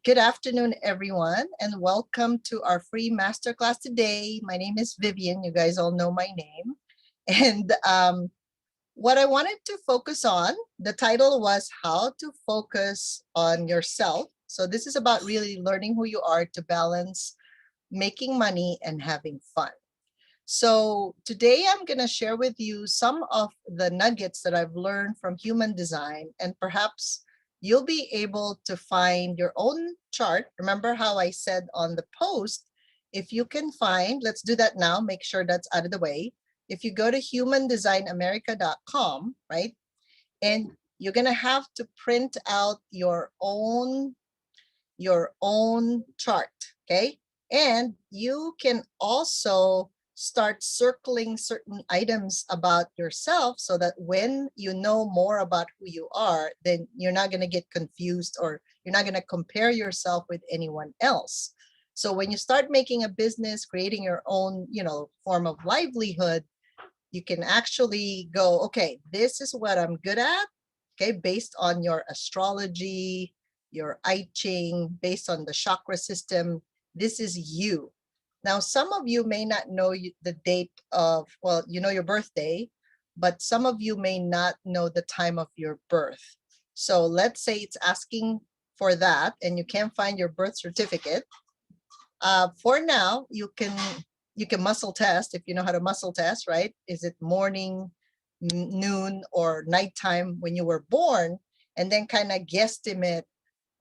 Good afternoon, everyone, and welcome to our free masterclass today. My name is Vivian. You guys all know my name. And what I wanted to focus on, the title was How to Focus on Yourself. So this is about really learning who you are to balance making money and having fun. So today I'm going to share with you some of the nuggets that I've learned from human design, and perhaps you'll be able to find your own chart. Remember how I said on the post, if you can find, let's do that now, make sure that's out of the way. If you go to humandesignamerica.com, right, and you're going to have to print out your own chart, okay? And you can also start circling certain items about yourself so that when you know more about who you are, then you're not going to get confused or you're not going to compare yourself with anyone else. So when you start making a business, creating your own, form of livelihood, you can actually go, okay, this is what I'm good at, okay, based on your astrology, your I Ching, based on the chakra system. This is you. Now, some of you may not know the date of, well, you know your birthday, but some of you may not know the time of your birth. So let's say it's asking for that and you can't find your birth certificate. For now, you can muscle test if you know how to muscle test, right? Is it morning, noon, or nighttime when you were born? And then kind of guesstimate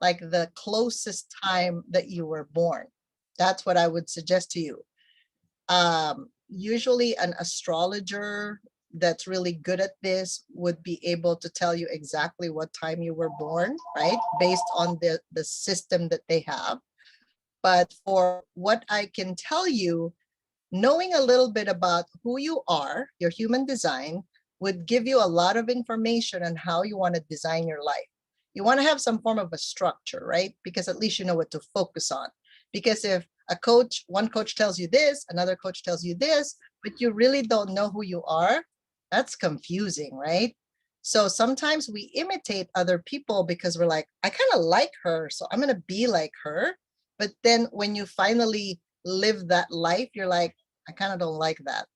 like the closest time that you were born. That's what I would suggest to you. Usually an astrologer that's really good at this would be able to tell you exactly what time you were born, right? Based on the system that they have. But for what I can tell you, knowing a little bit about who you are, your human design, would give you a lot of information on how you want to design your life. You want to have some form of a structure, right? Because at least you know what to focus on. Because if one coach tells you this, another coach tells you this, but you really don't know who you are, that's confusing, right? So sometimes we imitate other people because we're like, I kind of like her, so I'm going to be like her. But then when you finally live that life, you're like, I kind of don't like that.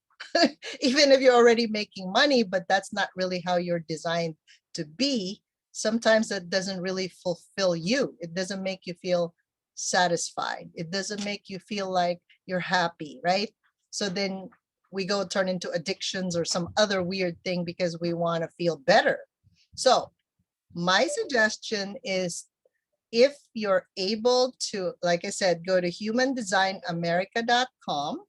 Even if you're already making money, but that's not really how you're designed to be. Sometimes that doesn't really fulfill you. It doesn't make you feel satisfied. It doesn't make you feel like you're happy, right? So then we go turn into addictions or some other weird thing because we want to feel better. So my suggestion is, if you're able to, like I said, go to humandesignamerica.com,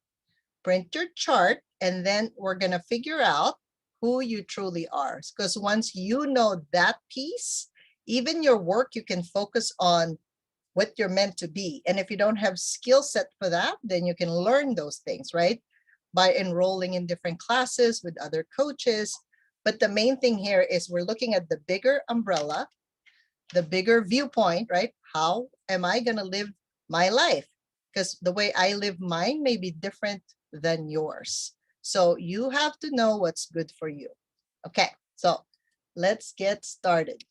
print your chart, and then we're going to figure out who you truly are. Because once you know that piece, even your work, you can focus on what you're meant to be. And if you don't have skill set for that, then you can learn those things, right? By enrolling in different classes with other coaches. But the main thing here is we're looking at the bigger umbrella, the bigger viewpoint, right? How am I going to live my life? Because the way I live mine may be different than yours. So you have to know what's good for you. Okay, so let's get started.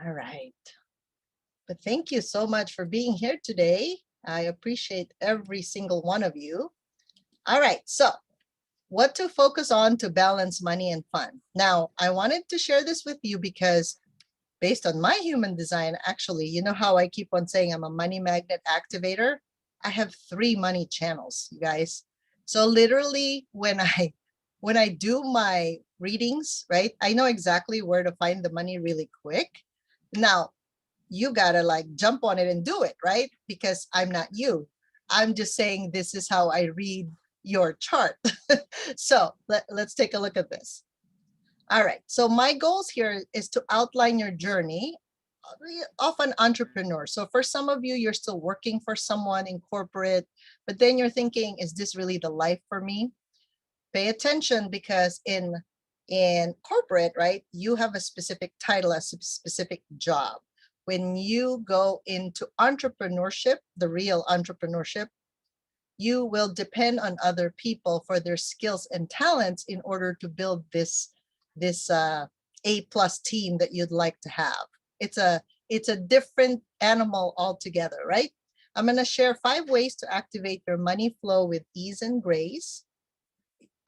All right. But thank you so much for being here today. I appreciate every single one of you. All right, so what to focus on to balance money and fun. Now, I wanted to share this with you because based on my human design, actually, you know how I keep on saying I'm a money magnet activator? I have 3 money channels, you guys. So literally when I do my readings, right, I know exactly where to find the money really quick. Now, you gotta like jump on it and do it, right? Because I'm not you. I'm just saying this is how I read your chart. So let's take a look at this. All right, so my goals here is to outline your journey of an entrepreneur. So for some of you, you're still working for someone in corporate, but then you're thinking, is this really the life for me? Pay attention, because in corporate, right, you have a specific title, a specific job. When you go into entrepreneurship, the real entrepreneurship, you will depend on other people for their skills and talents in order to build this A+ team that you'd like to have. It's a It's a different animal altogether, right? I'm going to share 5 ways to activate your money flow with ease and grace.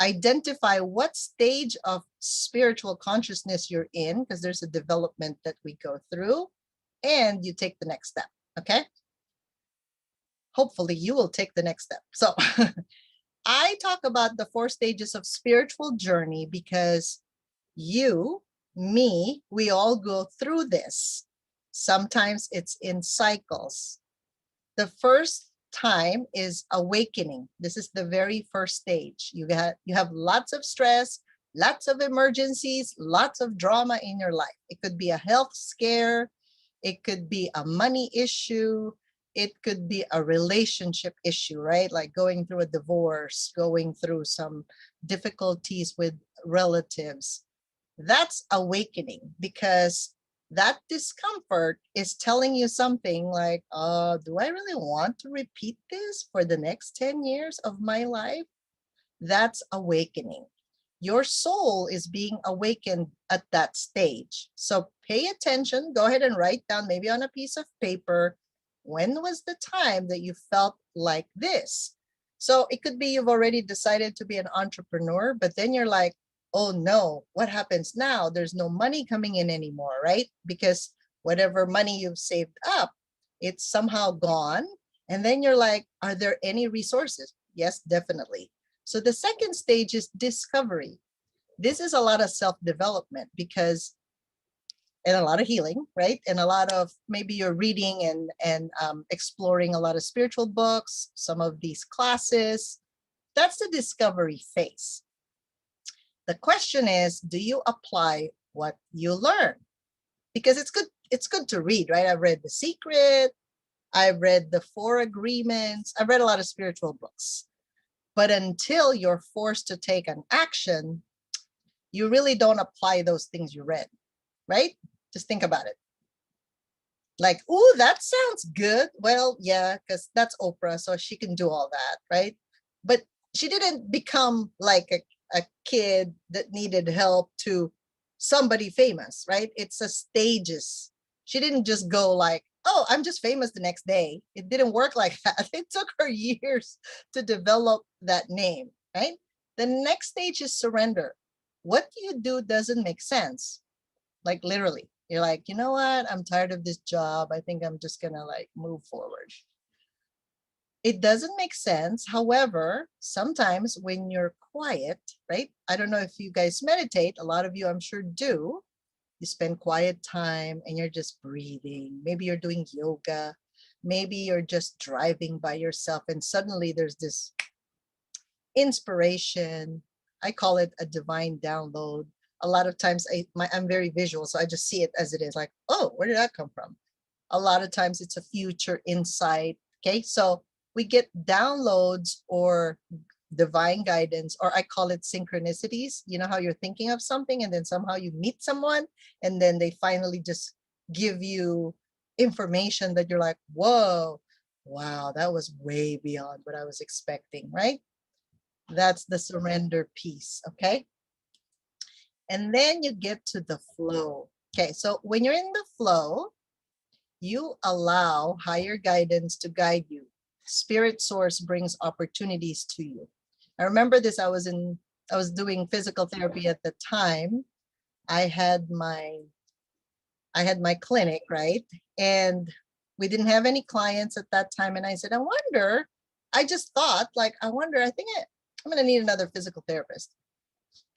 Identify what stage of spiritual consciousness you're in, because there's a development that we go through, and you take the next step. Okay. Hopefully you will take the next step. So I talk about the 4 stages of spiritual journey because you, me, we all go through this. Sometimes it's in cycles. The first time is awakening. This is the very first stage. You have lots of stress, lots of emergencies, lots of drama in your life. It could be a health scare, it could be a money issue, it could be a relationship issue, right? Like going through a divorce, going through some difficulties with relatives. That's awakening, because that discomfort is telling you something like, do I really want to repeat this for the next 10 years of my life? That's awakening. Your soul is being awakened at that stage. So pay attention, go ahead and write down, maybe on a piece of paper, when was the time that you felt like this? So it could be you've already decided to be an entrepreneur, but then you're like, oh no, what happens now? There's no money coming in anymore, right? Because whatever money you've saved up, it's somehow gone. And then you're like, are there any resources? Yes, definitely. So the second stage is discovery. This is a lot of self-development, because, and a lot of healing, right? And a lot of, maybe you're reading and exploring a lot of spiritual books, some of these classes. That's the discovery phase. The question is, do you apply what you learn? Because it's good to read, right? I've read The Secret, I've read the 4 Agreements, I've read a lot of spiritual books. But until you're forced to take an action, you really don't apply those things you read, right? Just think about it. Like, ooh, that sounds good. Well, yeah, because that's Oprah, so she can do all that, right? But she didn't become like a kid that needed help to somebody famous, right? It's a stages. She didn't just go like, oh, I'm just famous the next day. It didn't work like that. It took her years to develop that name, right? The next stage is surrender. What you do doesn't make sense. Like literally, you're like, you know what? I'm tired of this job. I think I'm just gonna like move forward. It doesn't make sense. However, sometimes when you're quiet, right? I don't know if you guys meditate. A lot of you, I'm sure, do. You spend quiet time and you're just breathing. Maybe you're doing yoga. Maybe you're just driving by yourself and suddenly there's this inspiration. I call it a divine download. A lot of times I'm very visual, so I just see it as it is, like, oh, where did that come from? A lot of times it's a future insight. Okay, so we get downloads or divine guidance, or I call it synchronicities. You know how you're thinking of something and then somehow you meet someone and then they finally just give you information that you're like, whoa, wow, that was way beyond what I was expecting, right? That's the surrender piece, okay? And then you get to the flow. Okay, so when you're in the flow, you allow higher guidance to guide you. Spirit source brings opportunities to you. I remember this, I was doing physical therapy at the time. I had my clinic, right? And we didn't have any clients at that time. And I said, I just thought, like, I think I'm going to need another physical therapist.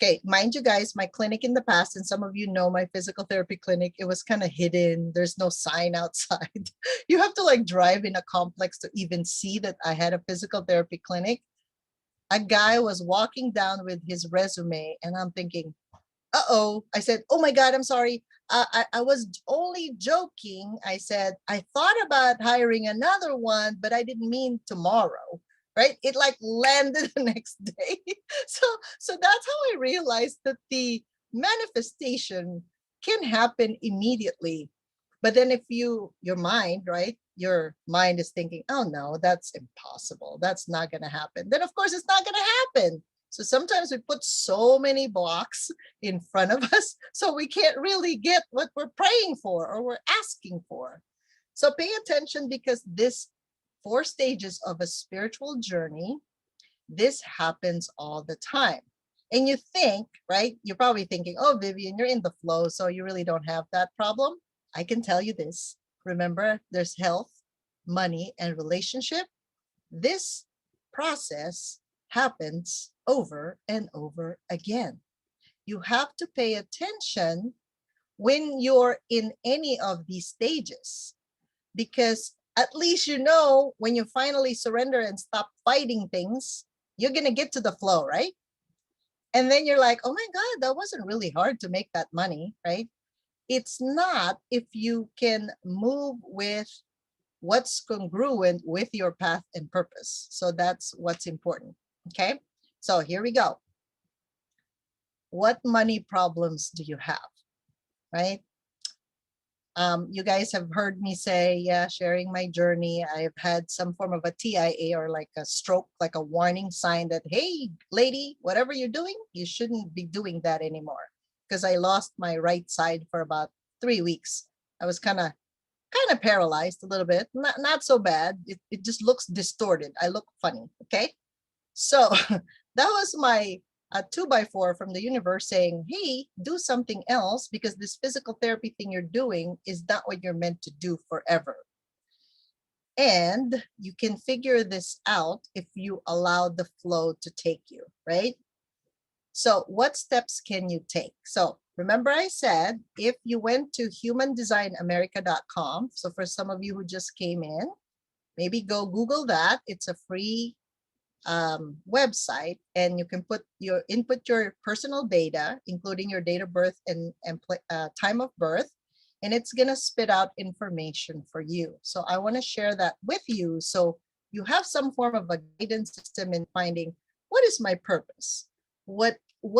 Okay, mind you guys, my clinic in the past, and some of you know my physical therapy clinic, it was kind of hidden. There's no sign outside. You have to like drive in a complex to even see that I had a physical therapy clinic. A guy was walking down with his resume and I'm thinking, uh-oh. I said, oh my God, I'm sorry. I was only joking. I said, I thought about hiring another one, but I didn't mean tomorrow, right? It like landed the next day. So that's how I realized that the manifestation can happen immediately. But then if your mind, right? Your mind is thinking, oh no, that's impossible. That's not going to happen. Then of course it's not going to happen. So sometimes we put so many blocks in front of us, so we can't really get what we're praying for or we're asking for. So pay attention, because this 4 stages of a spiritual journey, this happens all the time. And you think, right? You're probably thinking, oh, Vivian, you're in the flow, so you really don't have that problem. I can tell you this. Remember, there's health, money, and relationship. This process happens over and over again. You have to pay attention when you're in any of these stages, because at least you know when you finally surrender and stop fighting things, you're going to get to the flow, right? And then you're like, oh my God, that wasn't really hard to make that money, right? It's not if you can move with what's congruent with your path and purpose. So that's what's important. Okay. So here we go. What money problems do you have? Right? You guys have heard me say, yeah, sharing my journey. I've had some form of a TIA, or like a stroke, like a warning sign that, hey, lady, whatever you're doing, you shouldn't be doing that anymore. Because I lost my right side for about 3 weeks. I was kind of paralyzed a little bit. Not so bad. It just looks distorted. I look funny. Okay. So that was my 2x4 from the universe saying, hey, do something else, because this physical therapy thing you're doing is not what you're meant to do forever. And you can figure this out if you allow the flow to take you, right? So what steps can you take? So remember I said, if you went to humandesignamerica.com, so for some of you who just came in, maybe go Google that. It's a free website, and you can input your personal data, including your date of birth and time of birth, and it's going to spit out information for you. So I want to share that with you, so you have some form of a guidance system in finding, what is my purpose? What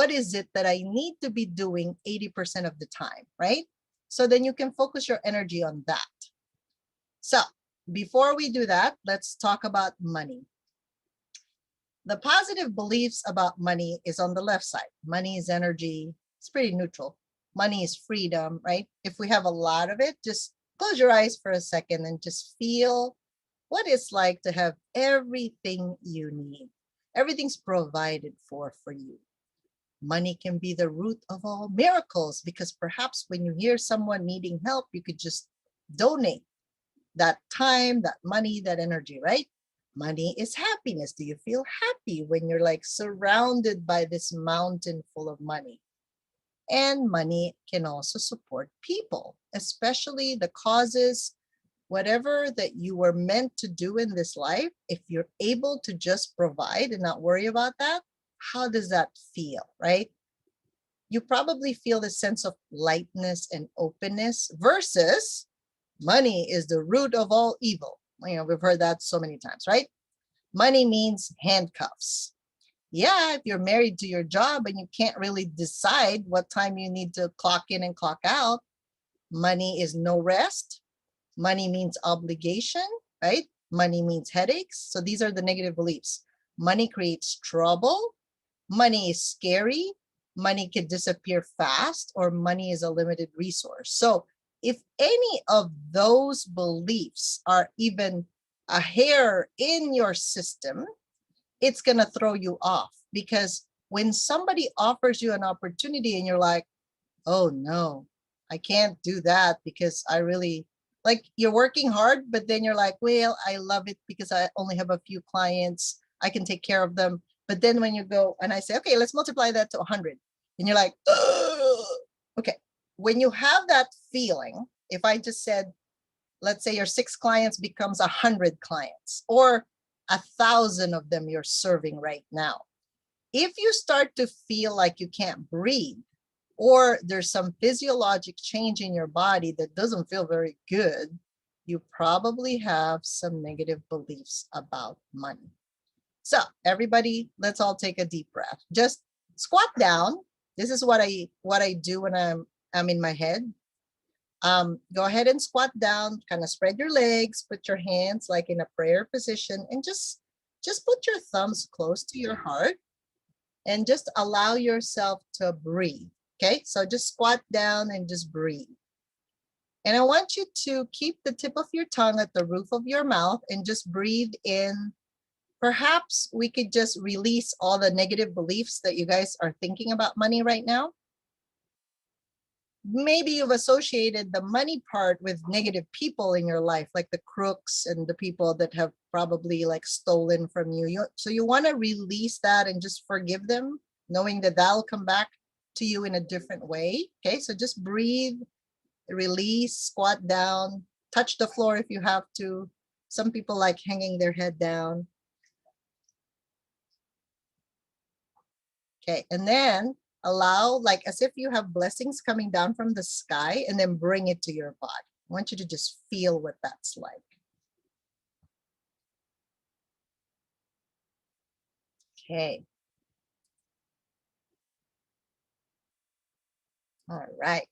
is it that I need to be doing 80% of the time, right? So then you can focus your energy on that. So before we do that, let's talk about money. The positive beliefs about money is on the left side. Money is energy. It's pretty neutral. Money is freedom, right? If we have a lot of it, just close your eyes for a second and just feel what it's like to have everything you need. Everything's provided for you. Money can be the root of all miracles, because perhaps when you hear someone needing help, you could just donate that time, that money, that energy, right? Money is happiness. Do you feel happy when you're like surrounded by this mountain full of money? And money can also support people, especially the causes, whatever that you were meant to do in this life. If you're able to just provide and not worry about that, how does that feel, right? You probably feel the sense of lightness and openness, versus money is the root of all evil. We've heard that so many times, right? Money means handcuffs. Yeah, if you're married to your job and you can't really decide what time you need to clock in and clock out, money is no rest. Money means obligation, right? Money means headaches. So these are the negative beliefs. Money creates trouble. Money is scary. Money can disappear fast, or money is a limited resource. So if any of those beliefs are even a hair in your system, it's going to throw you off, because when somebody offers you an opportunity and you're like, oh no, I can't do that because I really, like, you're working hard, but then you're like, well, I love it because I only have a few clients, I can take care of them. But then when you go and I say, okay, let's multiply that to 100, and you're like, ugh. Okay, when you have that feeling, if I just said, let's say your 6 clients becomes 100 clients, or 1,000 of them you're serving right now. If you start to feel like you can't breathe, or there's some physiologic change in your body that doesn't feel very good, you probably have some negative beliefs about money. So everybody, let's all take a deep breath. Just squat down. This is what I do when I'm in my head. Go ahead and squat down, kind of spread your legs, put your hands like in a prayer position, and just put your thumbs close to your heart. and just allow yourself to breathe. Okay, so just squat down and just breathe. And I want you to keep the tip of your tongue at the roof of your mouth and just breathe in. Perhaps we could just release all the negative beliefs that you guys are thinking about money right now. Maybe you've associated the money part with negative people in your life, like the crooks and the people that have probably like stolen from you. So you want to release that and just forgive them, knowing that that'll come back to you in a different way. Okay, so just breathe, release, squat down, touch the floor if you have to. Some people like hanging their head down. Okay, and then allow, like as if you have blessings coming down from the sky, and then bring it to your body. I want you to just feel what that's like. Okay. All right.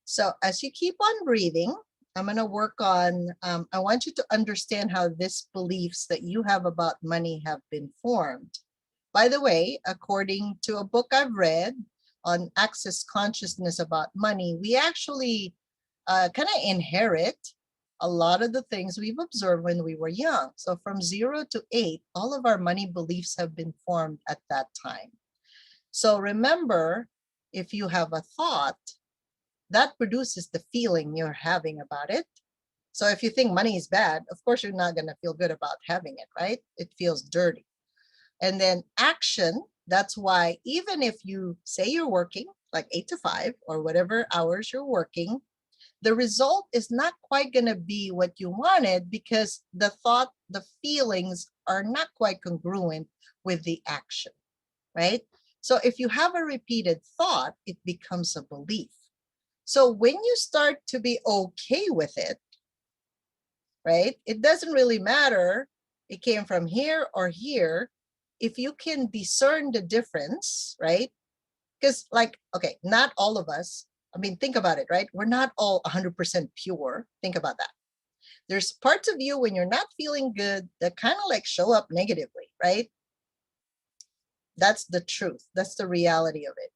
So as you keep on breathing, I'm going to work on, I want you to understand how these beliefs that you have about money have been formed. By the way, according to a book I've read on access consciousness about money, we actually kind of inherit a lot of the things we've observed when we were young. So from 0 to 8, all of our money beliefs have been formed at that time. So remember, if you have a thought, that produces the feeling you're having about it. So if you think money is bad, of course, you're not going to feel good about having it, right? It feels dirty. And then action, that's why even if you say you're working like 8 to 5 or whatever hours you're working, the result is not quite going to be what you wanted because the thought, the feelings are not quite congruent with the action, right? So if you have a repeated thought, it becomes a belief. So when you start to be okay with it, right, it doesn't really matter it came from here or here. If you can discern the difference, right? Because like, okay, not all of us, I mean, think about it, right? We're not all 100% pure. Think about that. There's parts of you when you're not feeling good that kind of like show up negatively, right? That's the truth. That's the reality of it.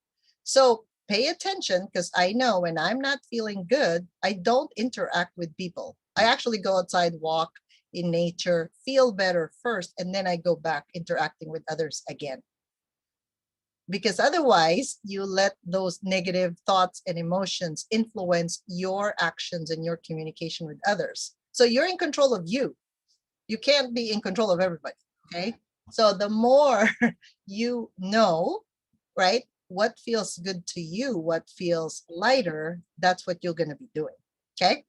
So pay attention, because I know when I'm not feeling good, I don't interact with people. I actually go outside, walk in nature, feel better first, and then I go back interacting with others again. Because otherwise, you let those negative thoughts and emotions influence your actions and your communication with others. So you're in control of you. You can't be in control of everybody, okay? So the more you know, right, what feels good to you, what feels lighter, that's what you're going to be doing, okay?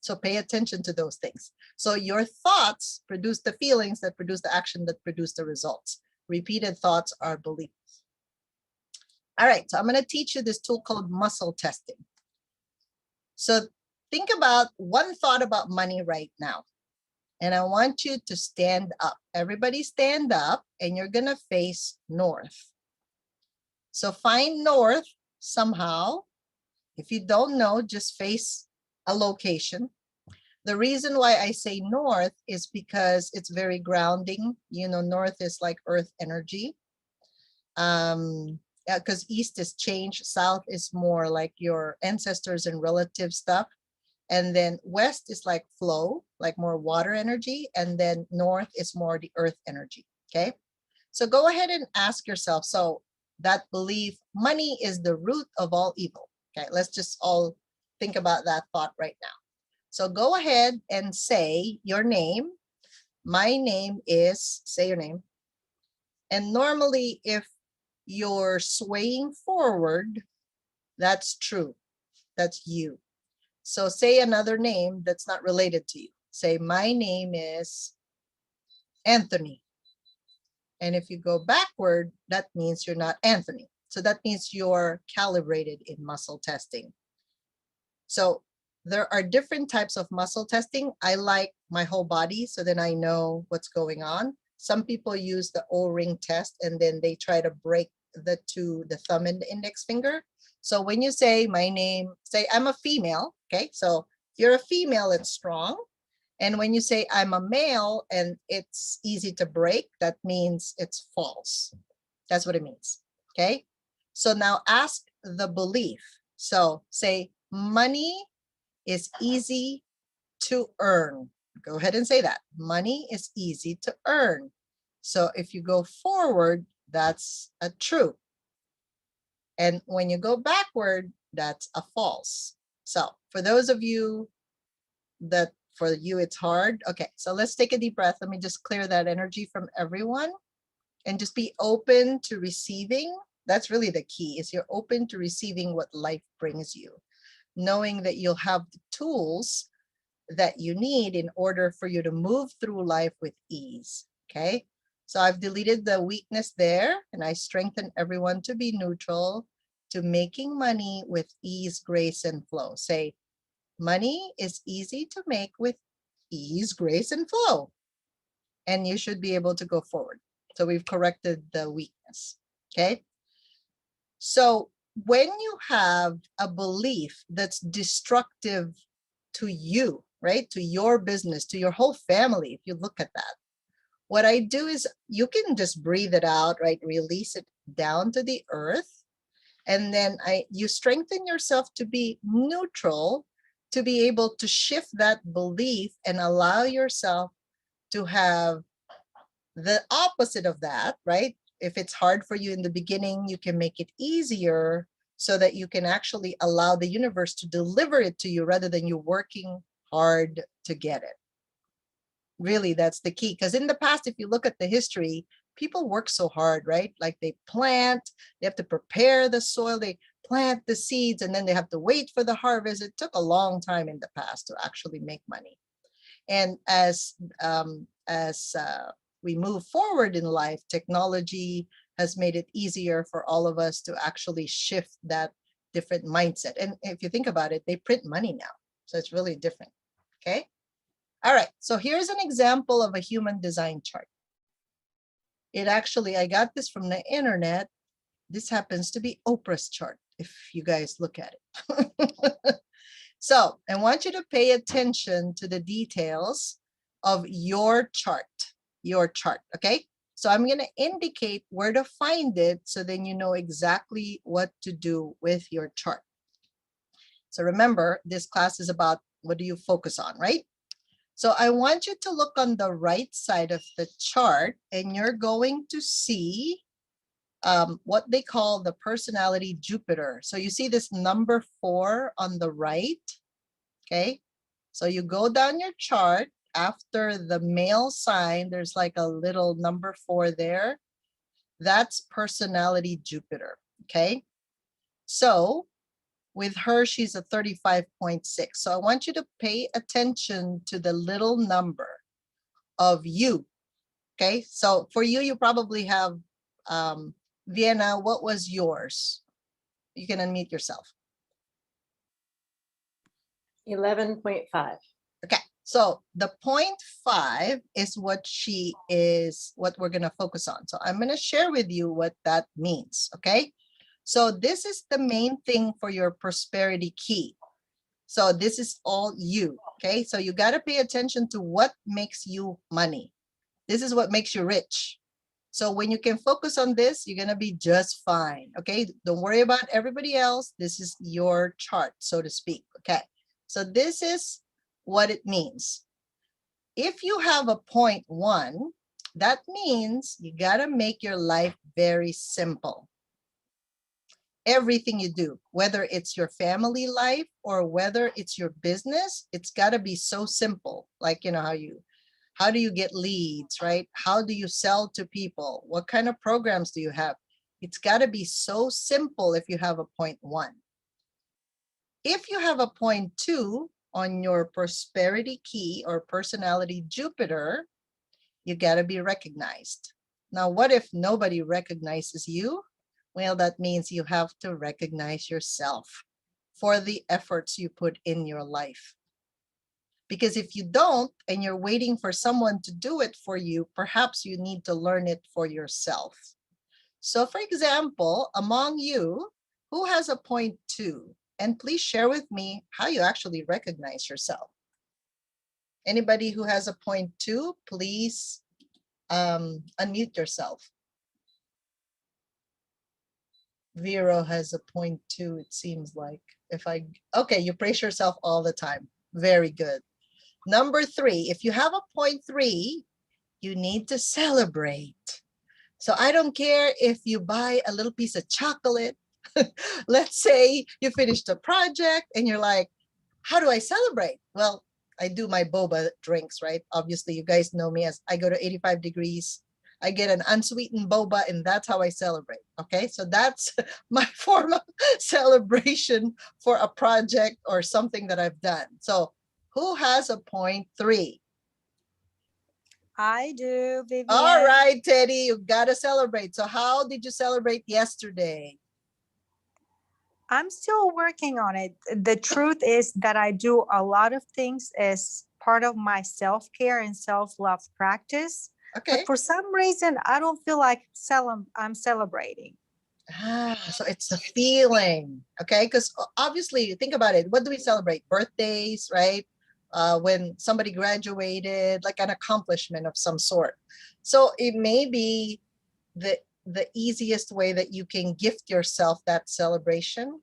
So pay attention to those things. So your thoughts produce the feelings that produce the action that produce the results. Repeated thoughts are beliefs. All right, so I'm going to teach you this tool called muscle testing. So think about one thought about money right now. And I want you to stand up. Everybody stand up, and you're going to face north. So find north somehow. If you don't know, just face a location. The reason why I say north is because it's very grounding. You know, north is like earth energy. Because east is change, south is more like your ancestors and relative stuff. And then west is like flow, like more water energy. And then north is more the earth energy. Okay. So go ahead and ask yourself. So that belief, money is the root of all evil. Okay. Let's just all think about that thought right now. So go ahead and say your name. My name is, say your name. And normally if you're swaying forward, that's true. That's you. So say another name that's not related to you. Say, my name is Anthony. And if you go backward, that means you're not Anthony. So that means you're calibrated in muscle testing. So there are different types of muscle testing. I like my whole body, so then I know what's going on. Some people use the O-ring test, and then they try to break the thumb and the index finger. So when you say my name, say I'm a female, okay? So if you're a female, it's strong. And when you say I'm a male and it's easy to break, that means it's false. That's what it means. Okay. So now ask the belief. So say money is easy to earn. Go ahead and say that. Money is easy to earn. So if you go forward, that's a true. And when you go backward, that's a false. So for those of you that for you it's hard. Okay, so let's take a deep breath. Let me just clear that energy from everyone and just be open to receiving. That's really the key, is you're open to receiving what life brings you, knowing that you'll have the tools that you need in order for you to move through life with ease. Okay, so I've deleted the weakness there and I strengthen everyone to be neutral, to making money with ease, grace, and flow. Say, money is easy to make with ease, grace, and flow. And you should be able to go forward. So we've corrected the weakness. Okay. So when you have a belief that's destructive to you, right, to your business, to your whole family, if you look at that, what I do is you can just breathe it out, right? Release it down to the earth. And then you strengthen yourself to be neutral, to be able to shift that belief and allow yourself to have the opposite of that, right? If it's hard for you in the beginning, you can make it easier so that you can actually allow the universe to deliver it to you rather than you working hard to get it. Really, that's the key. Because in the past, if you look at the history, people work so hard, right? Like they plant, they have to prepare the soil, they plant the seeds, and then they have to wait for the harvest. It took a long time in the past to actually make money. And as we move forward in life, technology has made it easier for all of us to actually shift that different mindset. And if you think about it, they print money now. So it's really different. Okay. All right. So here's an example of a human design chart. It actually, I got this from the internet. This happens to be Oprah's chart, if you guys look at it. So I want you to pay attention to the details of your chart, okay? So I'm going to indicate where to find it so then you know exactly what to do with your chart. So remember, this class is about what do you focus on, right? So I want you to look on the right side of the chart and you're going to see what they call the personality Jupiter. So you see this number 4 on the right. Okay, so you go down your chart after the male sign, there's like a little number 4 there. That's personality Jupiter. Okay, so with her, she's a 35.6. So I want you to pay attention to the little number of you. Okay, so for you, you probably have Vienna. What was yours? You can unmute yourself. 11.5. Okay, so the 0.5 is what we're going to focus on. So I'm going to share with you what that means. Okay, so this is the main thing for your prosperity key. So this is all you. Okay, so you got to pay attention to what makes you money. This is what makes you rich. So when you can focus on this, you're going to be just fine. Okay, don't worry about everybody else. This is your chart, so to speak. Okay, so this is what it means. If you have a 0.1, that means you got to make your life very simple. Everything you do, whether it's your family life or whether it's your business, it's got to be so simple. Like, you know, how do you get leads, right? How do you sell to people? What kind of programs do you have? It's got to be so simple if you have a 0.1. If you have a 0.2 on your prosperity key or personality Jupiter, you got to be recognized. Now, what if nobody recognizes you? Well, that means you have to recognize yourself for the efforts you put in your life. Because if you don't, and you're waiting for someone to do it for you, perhaps you need to learn it for yourself. So for example, among you, who has a 0.2? And please share with me how you actually recognize yourself. Anybody who has a 0.2, please unmute yourself. Vero has a 0.2, it seems like. Okay, you praise yourself all the time. Very good. Number 3, if you have a 0.3, you need to celebrate. So I don't care if you buy a little piece of chocolate. Let's say you finished a project and you're like, how do I celebrate? Well, I do my boba drinks, right? Obviously, you guys know me as I go to 85 degrees. I get an unsweetened boba and that's how I celebrate. Okay, so that's my form of celebration for a project or something that I've done. So who has a 0.3? I do, Vivian. All right, Teddy, you gotta celebrate. So how did you celebrate yesterday? I'm still working on it. The truth is that I do a lot of things as part of my self-care and self-love practice. Okay. But for some reason, I don't feel like I'm celebrating. So it's a feeling, okay? Because obviously, think about it. What do we celebrate? Birthdays, right? When somebody graduated, like an accomplishment of some sort. So it may be the easiest way that you can gift yourself that celebration.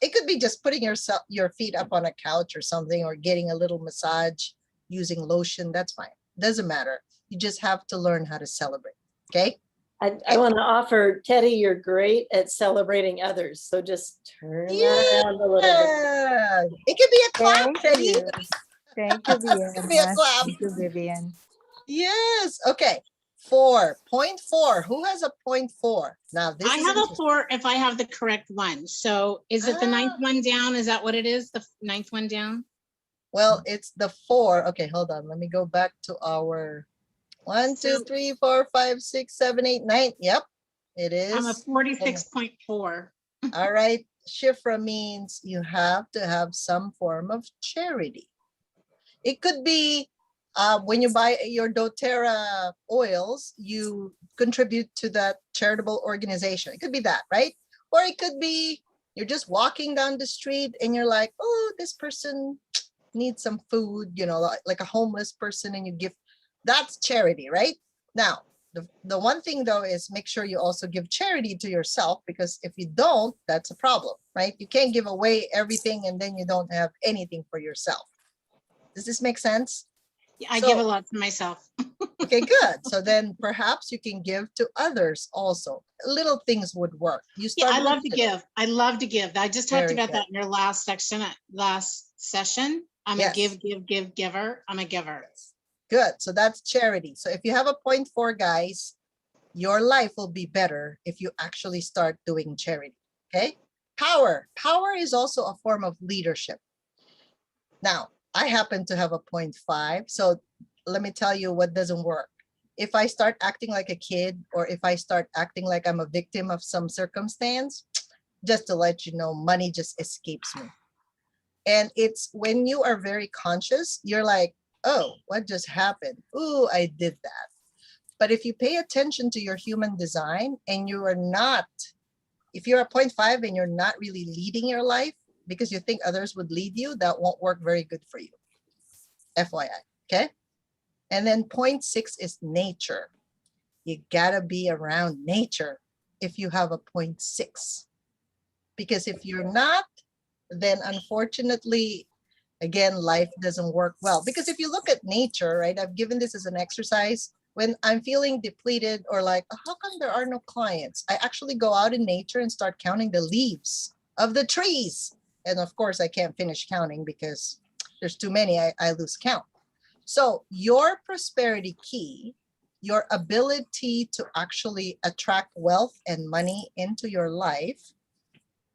It could be just putting your feet up on a couch or something, or getting a little massage using lotion. That's fine. Doesn't matter. You just have to learn how to celebrate. Okay. I want to offer, Teddy, you're great at celebrating others. So just turn that around a little bit. Yeah. It could be a clap, Thank Teddy. you. Thank you, It could be a Vivian. clap. Thank you, Vivian. Yes. Okay. 4.4. Who has a 0.4? Now this I is have a interesting. 4 if I have the correct one. So is it the ninth one down? Is that what it is? The ninth one down? Well, it's the 4. Okay, hold on. Let me go back to our 1, 2, 3, 4, 5, 6, 7, 8, 9. Yep, it is. I'm a 46.4. All right. Shifra means you have to have some form of charity. It could be when you buy your doTERRA oils, you contribute to that charitable organization. It could be that, right? Or it could be you're just walking down the street and you're like, oh, this person needs some food, you know, like a homeless person, and you give. That's charity, right? Now, the one thing though is make sure you also give charity to yourself, because if you don't, that's a problem, right? You can't give away everything and then you don't have anything for yourself. Does this make sense? I give a lot to myself. Okay, good. So then perhaps you can give to others also. Little things would work. Yeah, I love to give. I love to give. I just talked Very about good. that in your last session. I'm Yes. a giver. I'm a giver. Good. So that's charity. So if you have a 0.4, guys, your life will be better if you actually start doing charity. Okay. Power. Power is also a form of leadership. Now, I happen to have a 0.5. So let me tell you what doesn't work. If I start acting like a kid, or if I start acting like I'm a victim of some circumstance, just to let you know, money just escapes me. And it's when you are very conscious, you're like, oh, what just happened? Oh, I did that. But if you pay attention to your human design and you are not, if you're a 0.5 and you're not really leading your life because you think others would lead you, that won't work very good for you. FYI, okay? And then 0.6 is nature. You gotta be around nature if you have a 0.6. Because if you're not, then unfortunately, again, life doesn't work well. Because if you look at nature, right, I've given this as an exercise. When I'm feeling depleted or like, oh, how come there are no clients? I actually go out in nature and start counting the leaves of the trees. And of course, I can't finish counting because there's too many, I lose count. So your prosperity key, your ability to actually attract wealth and money into your life,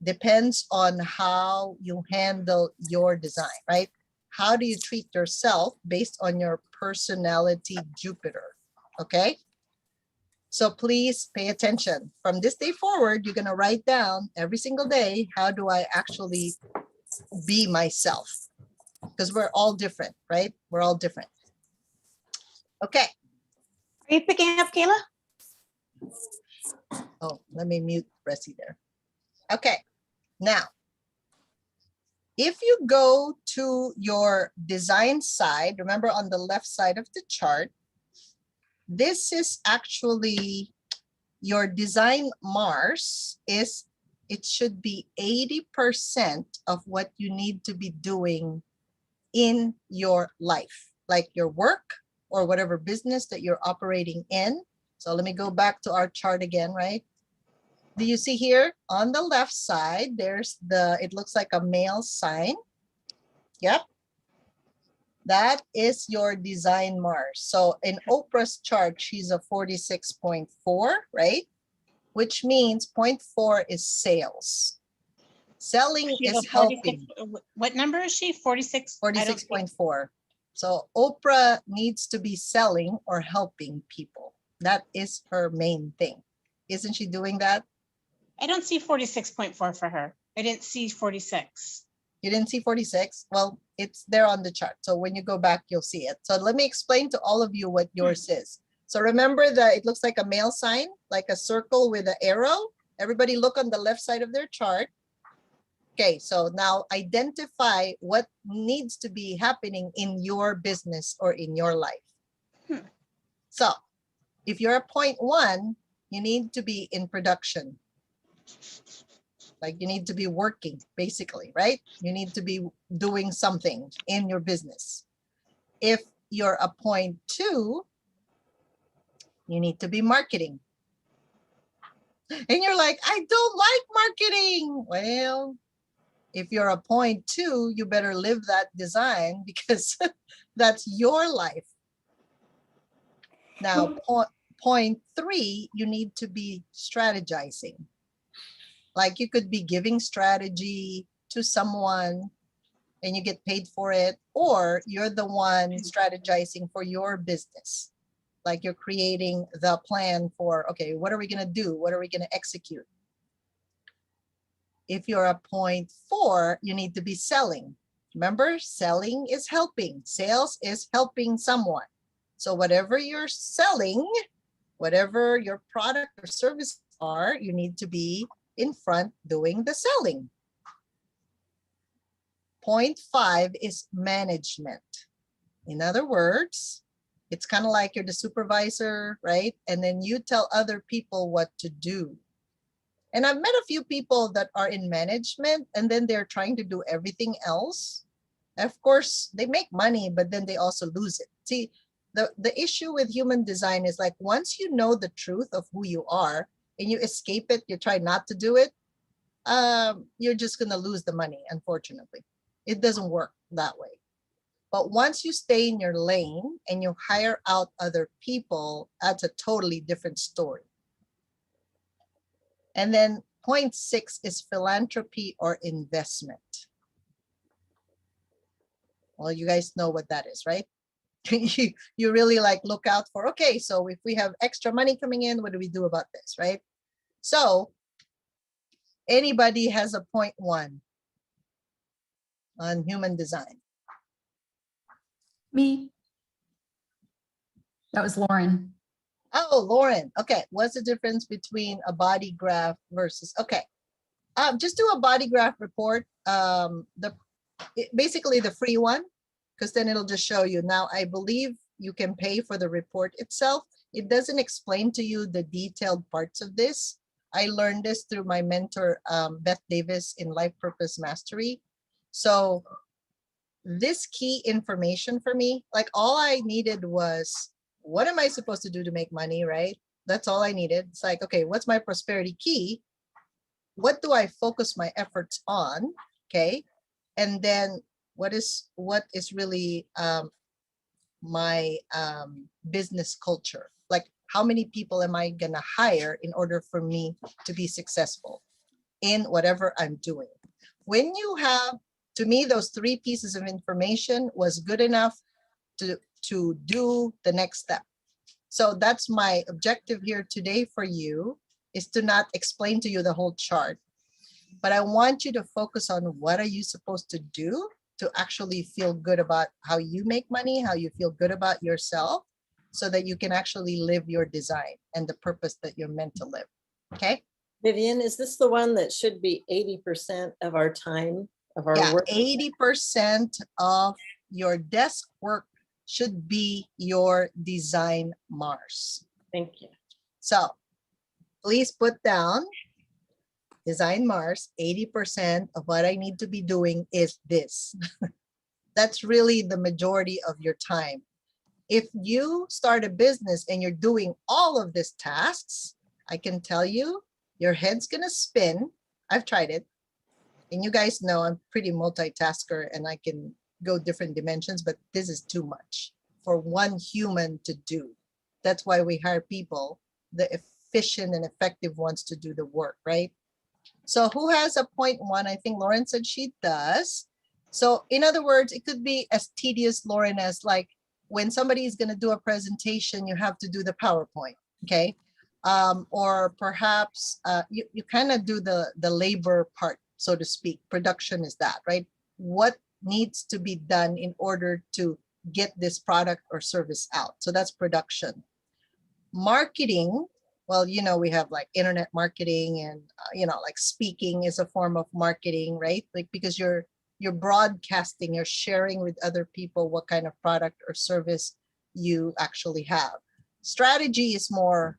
depends on how you handle your design, right? How do you treat yourself based on your personality Jupiter, okay? So please pay attention. From this day forward, you're gonna write down every single day, how do I actually be myself? Because we're all different, right? We're all different. Okay. Are you picking up, Kayla? Oh, let me mute Ressie there. Okay, now, If you go to your design side, remember on the left side of the chart, this is actually your design Mars is, it should be 80% of what you need to be doing in your life, like your work or whatever business that you're operating in. So let me go back to our chart again, right? Do you see here on the left side, there's the, it looks like a male sign. Yep. That is your design Mars. So in Oprah's chart, she's a 46.4, right? Which means 0.4 is sales. Selling She have is a 46 helping. What number is she? 46? I don't see- 46.4. So Oprah needs to be selling or helping people. That is her main thing. Isn't she doing that? I don't see 46.4 for her. I didn't see 46. You didn't see 46? Well, it's there on the chart. So when you go back, you'll see it. So let me explain to all of you what yours is. So remember that it looks like a male sign, like a circle with an arrow. Everybody look on the left side of their chart. Okay, so now identify what needs to be happening in your business or in your life. So if you're a 0.1, you need to be in production. Like you need to be working, basically, right? You need to be doing something in your business. If you're a 0.2, you need to be marketing. And you're like, I don't like marketing. Well, if you're a 0.2, you better live that design because that's your life. Now, 0.3, you need to be strategizing. Like you could be giving strategy to someone and you get paid for it, or you're the one strategizing for your business. Like you're creating the plan for, okay, what are we going to do? What are we going to execute? If you're a 0.4, you need to be selling. Remember, selling is helping. Sales is helping someone. So whatever you're selling, whatever your product or service are, you need to be in front doing the selling. 0.5 is management. In other words, it's kind of like you're the supervisor, right? And then you tell other people what to do. And I've met a few people that are in management and then they're trying to do everything else. Of course, they make money, but then they also lose it. See, the issue with human design is like once you know the truth of who you are and you escape it, you try not to do it, you're just going to lose the money, unfortunately. It doesn't work that way. But once you stay in your lane and you hire out other people, that's a totally different story. And then 0.6 is philanthropy or investment. Well, you guys know what that is, right? you really like look out for, okay, so if we have extra money coming in, what do we do about this, right? So anybody has a 0.1 on human design. Me. That was Lauren. Oh, Lauren. Okay. What's the difference between a body graph versus, okay. Just do a body graph report. Basically the free one, because then it'll just show you. Now, I believe you can pay for the report itself. It doesn't explain to you the detailed parts of this. I learned this through my mentor, Beth Davis in Life Purpose Mastery. So this key information for me, like all I needed was, what am I supposed to do to make money, right? That's all I needed. It's like, okay, what's my prosperity key? What do I focus my efforts on? Okay. And then what is really my business culture? Like how many people am I gonna hire in order for me to be successful in whatever I'm doing? When you have, to me, those three pieces of information was good enough to do the next step. So that's my objective here today for you, is to not explain to you the whole chart, but I want you to focus on what are you supposed to do to actually feel good about how you make money, how you feel good about yourself, so that you can actually live your design and the purpose that you're meant to live. Okay. Vivian, is this the one that should be 80% of our time of our Yeah, work. 80% of your desk work should be your design Mars. Thank you. So please put down design Mars, 80% of what I need to be doing is this. That's really the majority of your time. If you start a business and you're doing all of these tasks, I can tell you, your head's gonna spin. I've tried it. And you guys know I'm pretty multitasker and I can go different dimensions, but this is too much for one human to do. That's why we hire people, the efficient and effective ones to do the work, right? So who has a 0.1? I think Lauren said she does. So in other words, it could be as tedious, Lauren, as like when somebody is going to do a presentation, you have to do the PowerPoint, okay? Or perhaps you kind of do the labor part, so to speak. Production is that, right? What needs to be done in order to get this product or service out? So that's production. Marketing, well, you know, we have like internet marketing and, you know, like speaking is a form of marketing, right? Like because you're broadcasting, you're sharing with other people what kind of product or service you actually have. Strategy is more,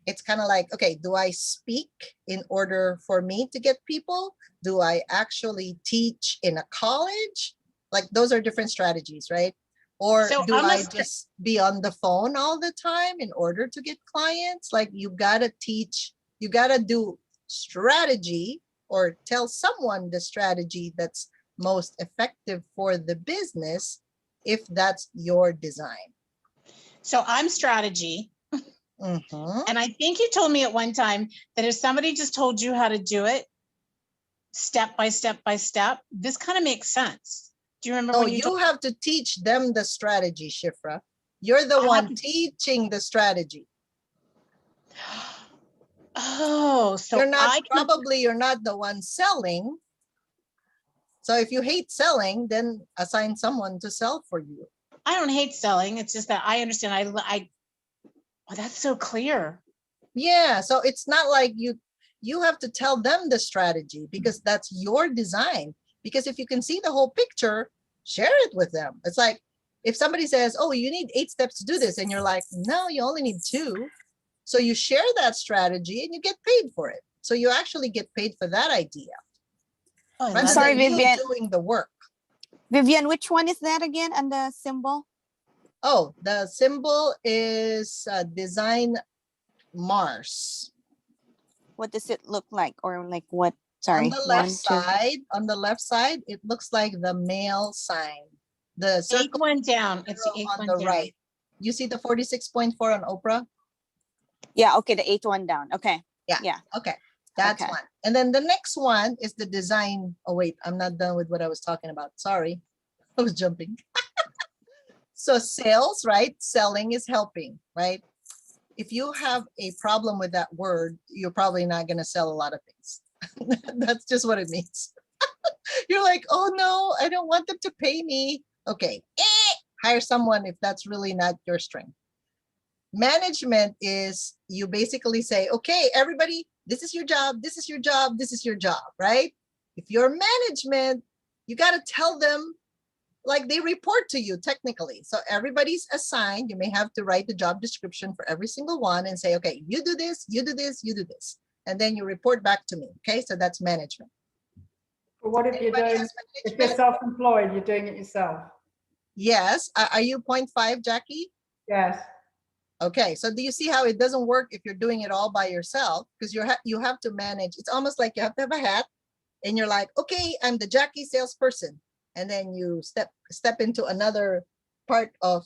it's kind of like, okay, do I speak in order for me to get people? Do I actually teach in a college? Like those are different strategies, right? Or So do I'm a I just be on the phone all the time in order to get clients? Like you gotta teach, you gotta do strategy or tell someone the strategy that's most effective for the business if that's your design. So I'm strategy. Mhm. And I think you told me at one time that if somebody just told you how to do it step by step by step, this kind of makes sense. Do you remember No, when you you told have to teach them the strategy, Shifra. You're the I have one to- teaching the strategy. Oh, so You're not I can, probably you're not the one selling. So if you hate selling, then assign someone to sell for you. I don't hate selling. It's just that I understand. Oh, that's so clear. Yeah, so it's not like you have to tell them the strategy because that's your design. Because if you can see the whole picture, share it with them. It's like if somebody says, "Oh, you need 8 steps to do this," and you're like, "No, you only need 2." So you share that strategy and you get paid for it. So you actually get paid for that idea Oh, I rather love Sorry, than that. you Vivian. doing the work. Vivian, which one is that again on the symbol? Oh, the symbol is design Mars. What does it look like? Or like what? Sorry. On the left 1, 2. side, it looks like the male sign. The Eighth circle one down. It's the arrow eighth on one the down. right. You see the 46.4 on Oprah? Yeah, okay, the 8th one down. Okay. Yeah. Yeah. Okay, that's Okay. one. And then the next one is the design. Oh wait, I'm not done with what I was talking about. Sorry, I was jumping. So sales, right? Selling is helping, right? If you have a problem with that word, you're probably not going to sell a lot of things. That's just what it means. You're like, oh no, I don't want them to pay me. Okay, hire someone if that's really not your strength. Management is you basically say, okay, everybody, this is your job, this is your job, this is your job, right? If you're management, you got to tell them like they report to you technically. So everybody's assigned. You may have to write the job description for every single one and say, okay, you do this, you do this, you do this. And then you report back to me. Okay, so that's management. But what if you're Anybody doing, has if you're management? self-employed, you're doing it yourself? Yes. Are you 0.5, Jackie? Yes. Okay, so do you see how it doesn't work if you're doing it all by yourself? Because you have to manage. It's almost like you have to have a hat and you're like, okay, I'm the Jackie salesperson. And then you step into another part of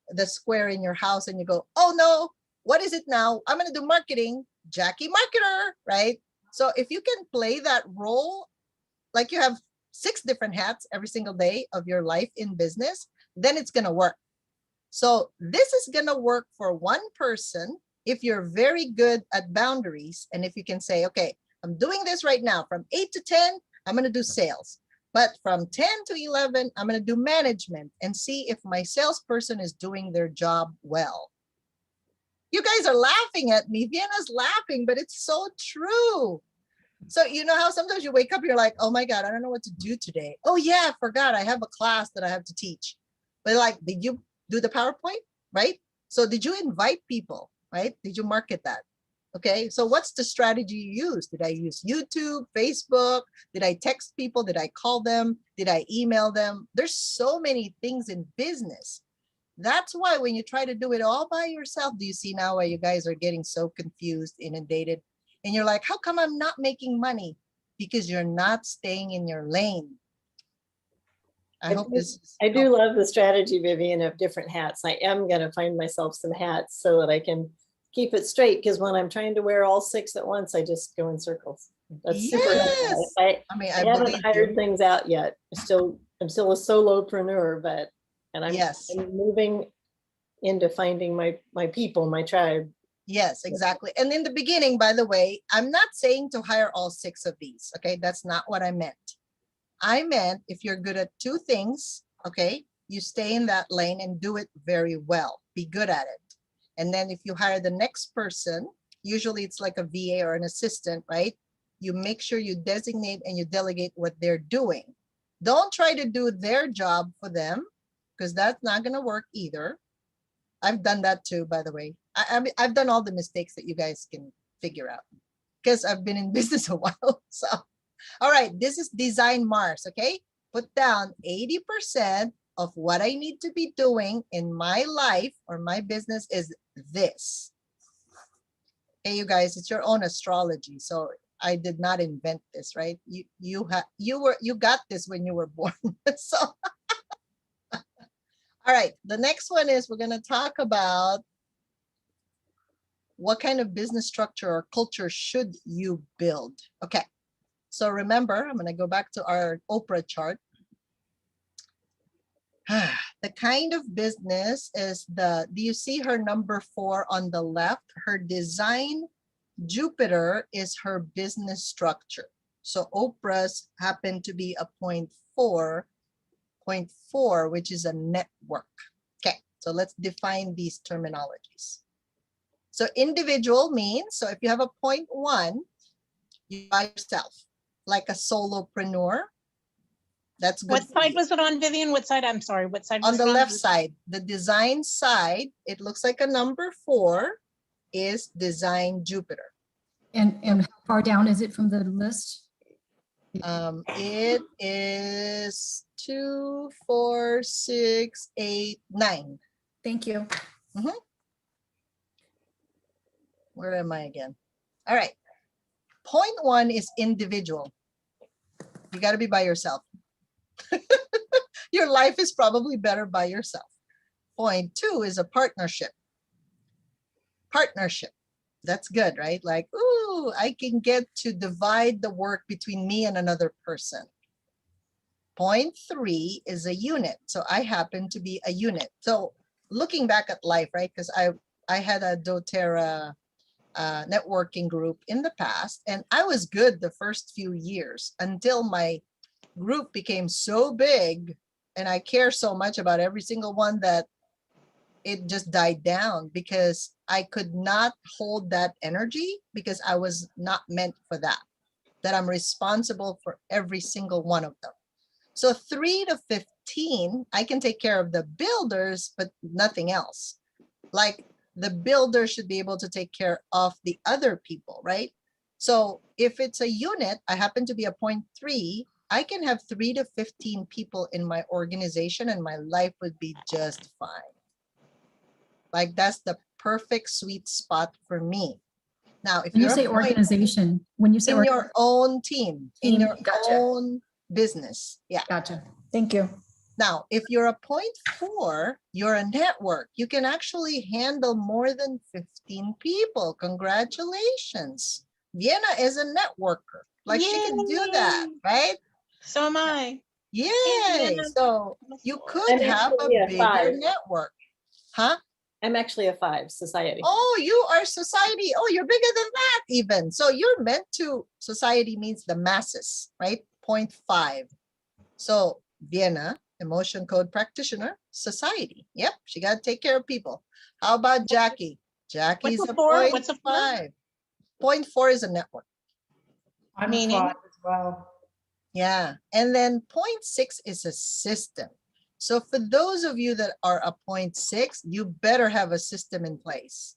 the square in your house and you go, oh no, what is it now? I'm gonna do marketing, Jackie marketer, right? So if you can play that role, like you have 6 different hats every single day of your life in business, then it's gonna work. So this is gonna work for one person if you're very good at boundaries and if you can say, okay, I'm doing this right now from 8 to 10, I'm gonna do sales. But from 10 to 11, I'm going to do management and see if my salesperson is doing their job well. You guys are laughing at me. Vienna's laughing, but it's so true. So you know how sometimes you wake up, you're like, oh my God, I don't know what to do today. Oh yeah, I forgot. I have a class that I have to teach. But like, did you do the PowerPoint? Right? So did you invite people? Right? Did you market that? Okay. So what's the strategy you use? Did I use YouTube, Facebook? Did I text people? Did I call them? Did I email them? There's so many things in business. That's why when you try to do it all by yourself, do you see now why you guys are getting so confused, inundated? And you're like, how come I'm not making money? Because you're not staying in your lane. I hope this is I do love the strategy, Vivian, of different hats. I am going to find myself some hats so that I can keep it straight. Because when I'm trying to wear all 6 at once, I just go in circles. That's super helpful. Yes. I mean, I haven't believe hired you. things out yet. I'm still a solopreneur, but I'm Yes. moving into finding my people, my tribe. Yes, exactly. And in the beginning, by the way, I'm not saying to hire all 6 of these. Okay, that's not what I meant. I meant if you're good at 2 things, okay, you stay in that lane and do it very well. Be good at it. And then if you hire the next person, usually it's like a VA or an assistant, right? You make sure you designate and you delegate what they're doing. Don't try to do their job for them because that's not going to work either. I've done that too, by the way. I've done all the mistakes that you guys can figure out because I've been in business a while. So, all right, this is Design Mars, okay? Put down 80% of what I need to be doing in my life or my business is this. Hey, you guys, it's your own astrology. So I did not invent this, right? You got this when you were born. So all right, the next one is we're going to talk about what kind of business structure or culture should you build? Okay, so remember, I'm going to go back to our Oprah chart. The kind of business is do you see her number 4 on the left? Her design Jupiter is her business structure. So Oprah's happen to be a 0.4, which is a network. Okay, so let's define these terminologies. So individual means, so if you have a 0.1, you by yourself, like a solopreneur. That's good. What side was it on, Vivian? What side? I'm sorry. What side? On the left side, the design side, it looks like a number 4 is design Jupiter. And how far down is it from the list? It is 2, 4, 6, 8, 9. Thank you. Where am I again? All right. 0.1 is individual. You got to be by yourself. Your life is probably better by yourself. 0.2 is a partnership. Partnership. That's good, right? Like, ooh, I can get to divide the work between me and another person. 0.3 is a unit. So I happen to be a unit. So looking back at life, right? Because I had a doTERRA networking group in the past, and I was good the first few years until my group became so big and I care so much about every single one that it just died down because I could not hold that energy because I was not meant for that I'm responsible for every single one of them. So 3 to 15, I can take care of the builders, but nothing else. Like the builder should be able to take care of the other people, right? So if it's a unit, I happen to be a 0.3, I can have 3 to 15 people in my organization and my life would be just fine. Like that's the perfect sweet spot for me. Now, if When you you're say organization, in your own team, in your gotcha. own business. Yeah. Gotcha. Thank you. Now, if you're a 0.4, you're a network. You can actually handle more than 15 people. Congratulations. Vienna is a networker. Like she can do that, right? So am I. Yay. So you could I'm have a actually a bigger 5. network. Huh? I'm actually a 5 society. Oh, you are society. Oh, you're bigger than that even. So you're meant to, society means the masses, right? 0.5. So Vienna, emotion code practitioner, society. Yep, she got to take care of people. How about Jackie? Jackie's What's a a 4? 0.5. What's a 4? 0.4 is a network. I'm Meaning? 5 as well. Yeah. And then point 0.6 is a system. So for those of you that are a point 0.6, you better have a system in place.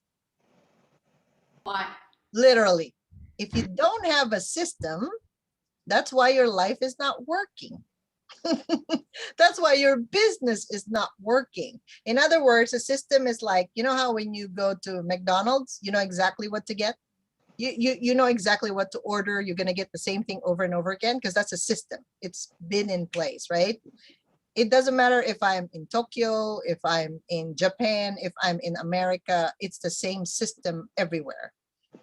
Why? Literally. If you don't have a system, that's why your life is not working. That's why your business is not working. In other words, a system is like, you know how when you go to McDonald's, you know exactly what to get. You know exactly what to order. You're going to get the same thing over and over again because that's a system. It's been in place, right? It doesn't matter if I'm in Tokyo, if I'm in Japan, if I'm in America, it's the same system everywhere.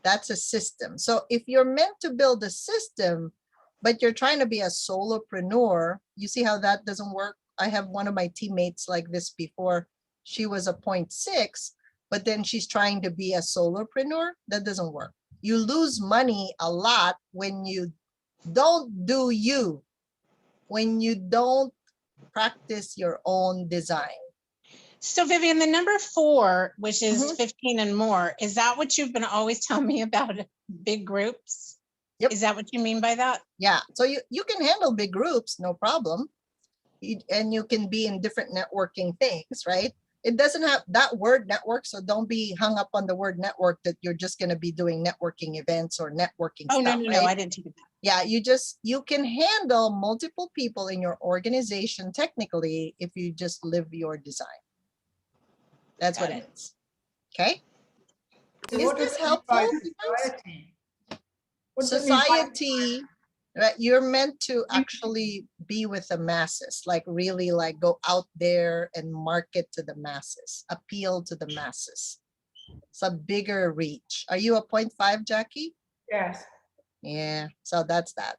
That's a system. So if you're meant to build a system, but you're trying to be a solopreneur, you see how that doesn't work? I have one of my teammates like this before. She was a point 0.6, but then she's trying to be a solopreneur. That doesn't work. You lose money a lot when you don't do you, when you don't practice your own design. So Vivian, the number 4, which is Mhm. 15 and more, is that what you've been always telling me about big groups? Yep. Is that what you mean by that? Yeah, so you can handle big groups, no problem. And you can be in different networking things, right? It doesn't have that word network, so don't be hung up on the word network that you're just going to be doing networking events or networking Oh, stuff, no, right? I didn't take it. Yeah, you can handle multiple people in your organization technically if you just live your design. That's what Got it it. means. Okay. So Is what does this it mean by helpful, you guys? society? What does it mean by Society, right? You're meant to actually be with the masses, like really like go out there and market to the masses, appeal to the masses. It's a bigger reach. Are you a 0.5, Jackie? Yes. Yeah, so that's that.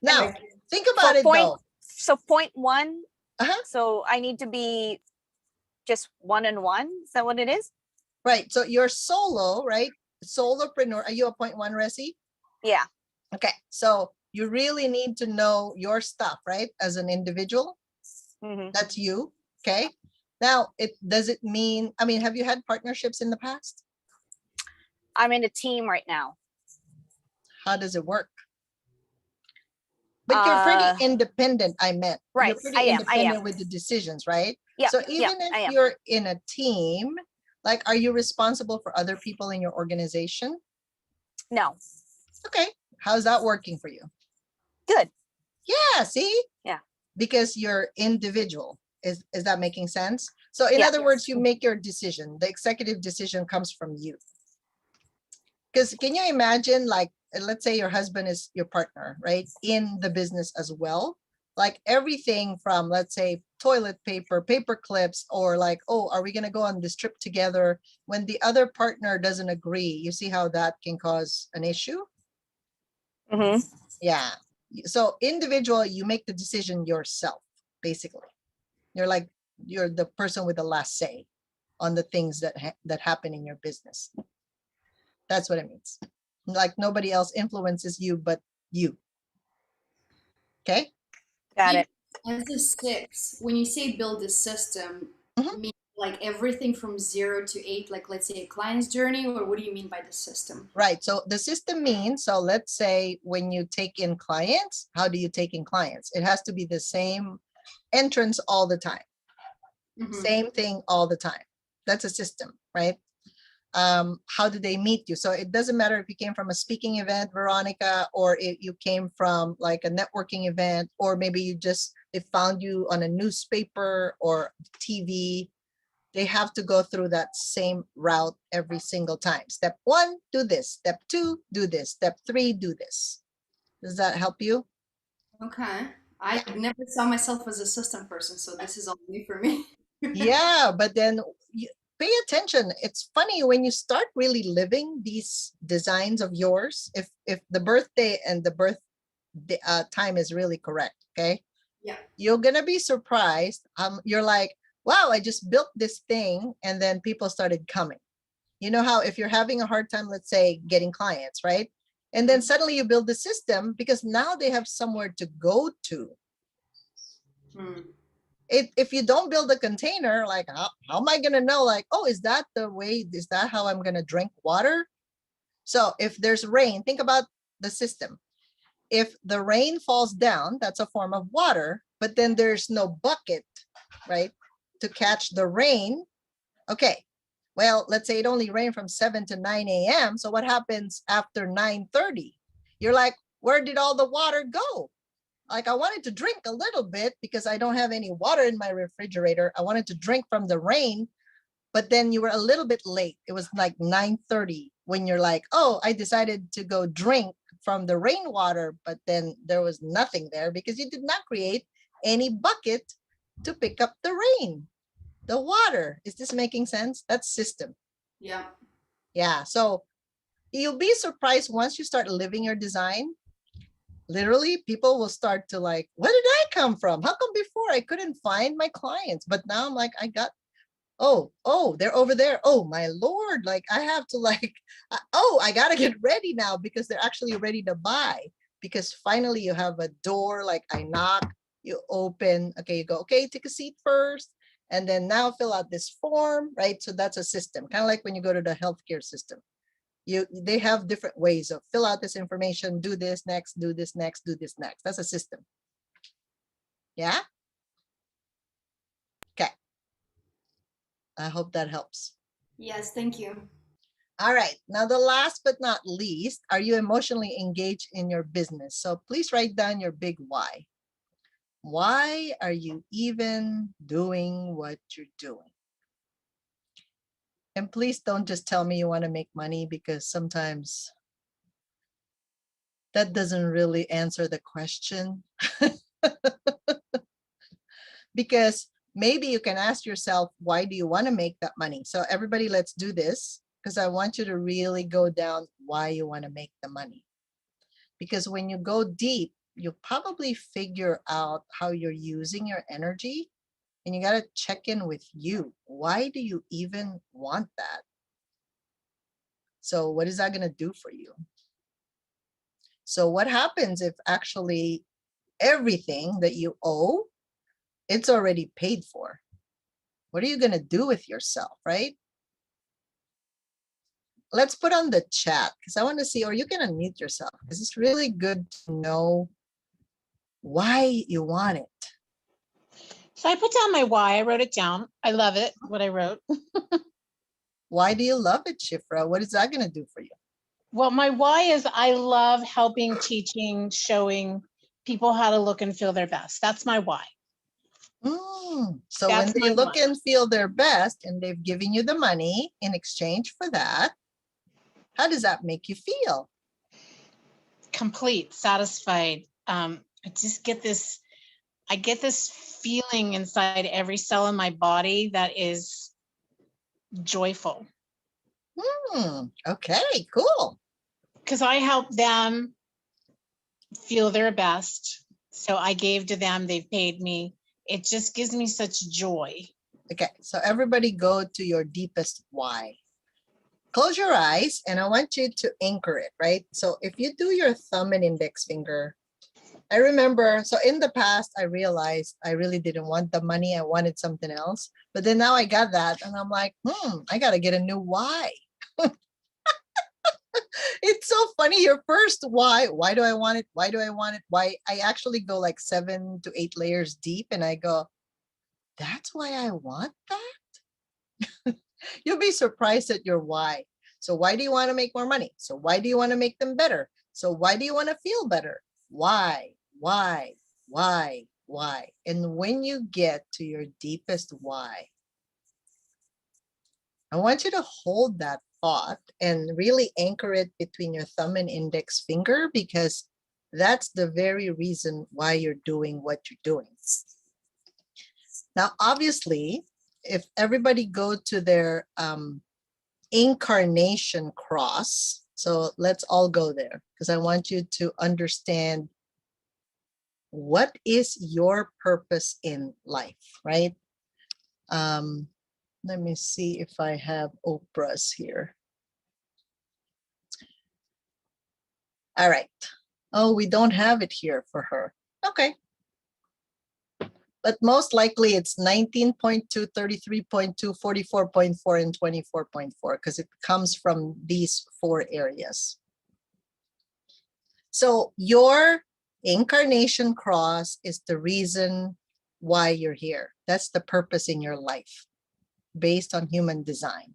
Now, Thank you. think For about it though. so point 1, Uh-huh. so I need to be just 1 and 1. Is that what it is? Right, so you're solo, right? Solopreneur. Are you a 0.1, Resi? Yeah. Okay, so you really need to know your stuff, right? As an individual. Hmm. That's you. Okay. Now, does it mean, I mean, have you had partnerships in the past? I'm in a team right now. How does it work? But you're pretty independent, I meant. Right, You're pretty I am. independent with the decisions, right? Yeah, So yeah, even if I am. you're in a team, like, are you responsible for other people in your organization? No. Okay. How's that working for you? Good. Yeah, see? Yeah. Because you're individual. Is that making sense? So in Yeah. other words, you make your decision. The executive decision comes from you. Because can you imagine, like, let's say your husband is your partner, right? In the business as well. Like everything from, let's say, toilet paper, paper clips, or like, oh, are we going to go on this trip together? When the other partner doesn't agree, you see how that can cause an issue? Hmm. Yeah. So individual, you make the decision yourself, basically. You're the person with the last say on the things that happen in your business. That's what it means. Like nobody else influences you but you. Okay? Got it. As a 6, when you say build a system, Mhm. mean like everything from 0 to 8, like let's say a client's journey, or what do you mean by the system? Right. So the system means, so let's say when you take in clients, how do you take in clients? It has to be the same entrance all the time. Mhm. Same thing all the time. That's a system, right? How do they meet you? So it doesn't matter if you came from a speaking event, Veronica, or if you came from like a networking event, or maybe they found you on a newspaper or TV. They have to go through that same route every single time. Step 1, do this. Step 2, do this. Step 3, do this. Does that help you? Okay. I never saw myself as a system person, so this is all new for me. Yeah, but then pay attention. It's funny when you start really living these designs of yours, if the birthday and the birth time is really correct, okay? Yeah. You're gonna be surprised. You're like, wow, I just built this thing and then people started coming. You know how if you're having a hard time, let's say, getting clients, right? And then suddenly you build the system because now they have somewhere to go to. Hmm. If you don't build a container, like how am I gonna know, like, oh, is that the way, is that how I'm gonna drink water? So if there's rain, think about the system. If the rain falls down, that's a form of water, but then there's no bucket, right, to catch the rain. Okay, well, let's say it only rained from 7 to 9 a.m. So what happens after 9:30? You're like, where did all the water go? Like, I wanted to drink a little bit because I don't have any water in my refrigerator. I wanted to drink from the rain, but then you were a little bit late. It was like 9:30 when you're like, oh, I decided to go drink from the rainwater, but then there was nothing there because you did not create any bucket to pick up the rain, the water. Is this making sense? That's system. Yeah. Yeah. So you'll be surprised once you start living your design. Literally, people will start to like, where did I come from? How come before I couldn't find my clients? But now I'm like, I got, oh, they're over there. Oh my Lord, like I have to like, oh, I gotta get ready now because they're actually ready to buy. Because finally you have a door, like I knock, you open, okay, you go, okay, take a seat first. And then now fill out this form, right? So that's a system, kind of like when you go to the healthcare system. They have different ways of fill out this information, do this next, do this next, do this next. That's a system. Yeah. Okay. I hope that helps. Yes, thank you. All right. Now, the last but not least, are you emotionally engaged in your business? So please write down your big why. Why are you even doing what you're doing? And please don't just tell me you want to make money, because sometimes that doesn't really answer the question. Because maybe you can ask yourself, why do you want to make that money? So everybody, let's do this, because I want you to really go down why you want to make the money. Because when you go deep, you'll probably figure out how you're using your energy, and you got to check in with you. Why do you even want that? So what is that going to do for you? So what happens if actually everything that you owe, it's already paid for? What are you going to do with yourself, right? Let's put on the chat, because I want to see, or you can unmute yourself, because it's really good to know why you want it. So I put down my why. I wrote it down. I love it, what I wrote. Why do you love it, Shifra? What is that going to do for you? Well, my why is I love helping, teaching, showing people how to look and feel their best. That's my why. So That's when they my look why. and feel their best and they've given you the money in exchange for that, how does that make you feel? Complete, satisfied. I just get this, I get this feeling inside every cell in my body that is joyful. Okay, cool. Because I help them feel their best. So I gave to them, they've paid me. It just gives me such joy. Okay, so everybody go to your deepest why. Close your eyes, and I want you to anchor it, right? So if you do your thumb and index finger, I remember, so in the past, I realized I really didn't want the money. I wanted something else. But then now I got that, and I'm like, I got to get a new why. It's so funny. Your first why do I want it? Why do I want it? Why? I actually go like 7 to 8 layers deep, and I go, that's why I want that. You'll be surprised at your why. So why do you want to make more money? So why do you want to make them better? So why do you want to feel better? Why? And when you get to your deepest why, I want you to hold that thought and really anchor it between your thumb and index finger, because that's the very reason why you're doing what you're doing. Now, obviously, if everybody go to their incarnation cross, so let's all go there, because I want you to understand what is your purpose in life, right? Let me see if I have Oprah's here. All right. Oh, we don't have it here for her. Okay. but most likely it's 19.2, 33.2, 44.4, and 24.4 because it comes from these 4 areas. So your incarnation cross is the reason why you're here. That's the purpose in your life based on human design.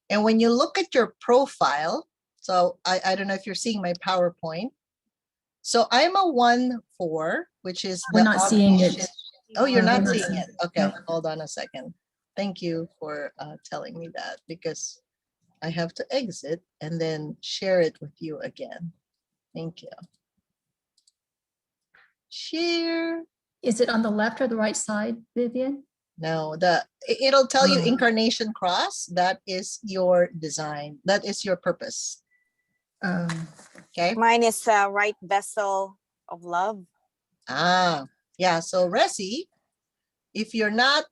And when you look at your profile, so I don't know if you're seeing my PowerPoint. So I'm a 1-4, which is We're not seeing it. omniscient- Oh, you're No, not we're not seeing seeing it. it. Okay, No. hold on a second. Thank you for telling me that because I have to exit and then share it with you again. Thank you. Share. Is it on the left or the right side, Vivian? No, it'll tell you Oh. incarnation cross. That is your design. That is your purpose. Okay. Mine is right vessel of love. Ah, yeah. So Resi, if you're not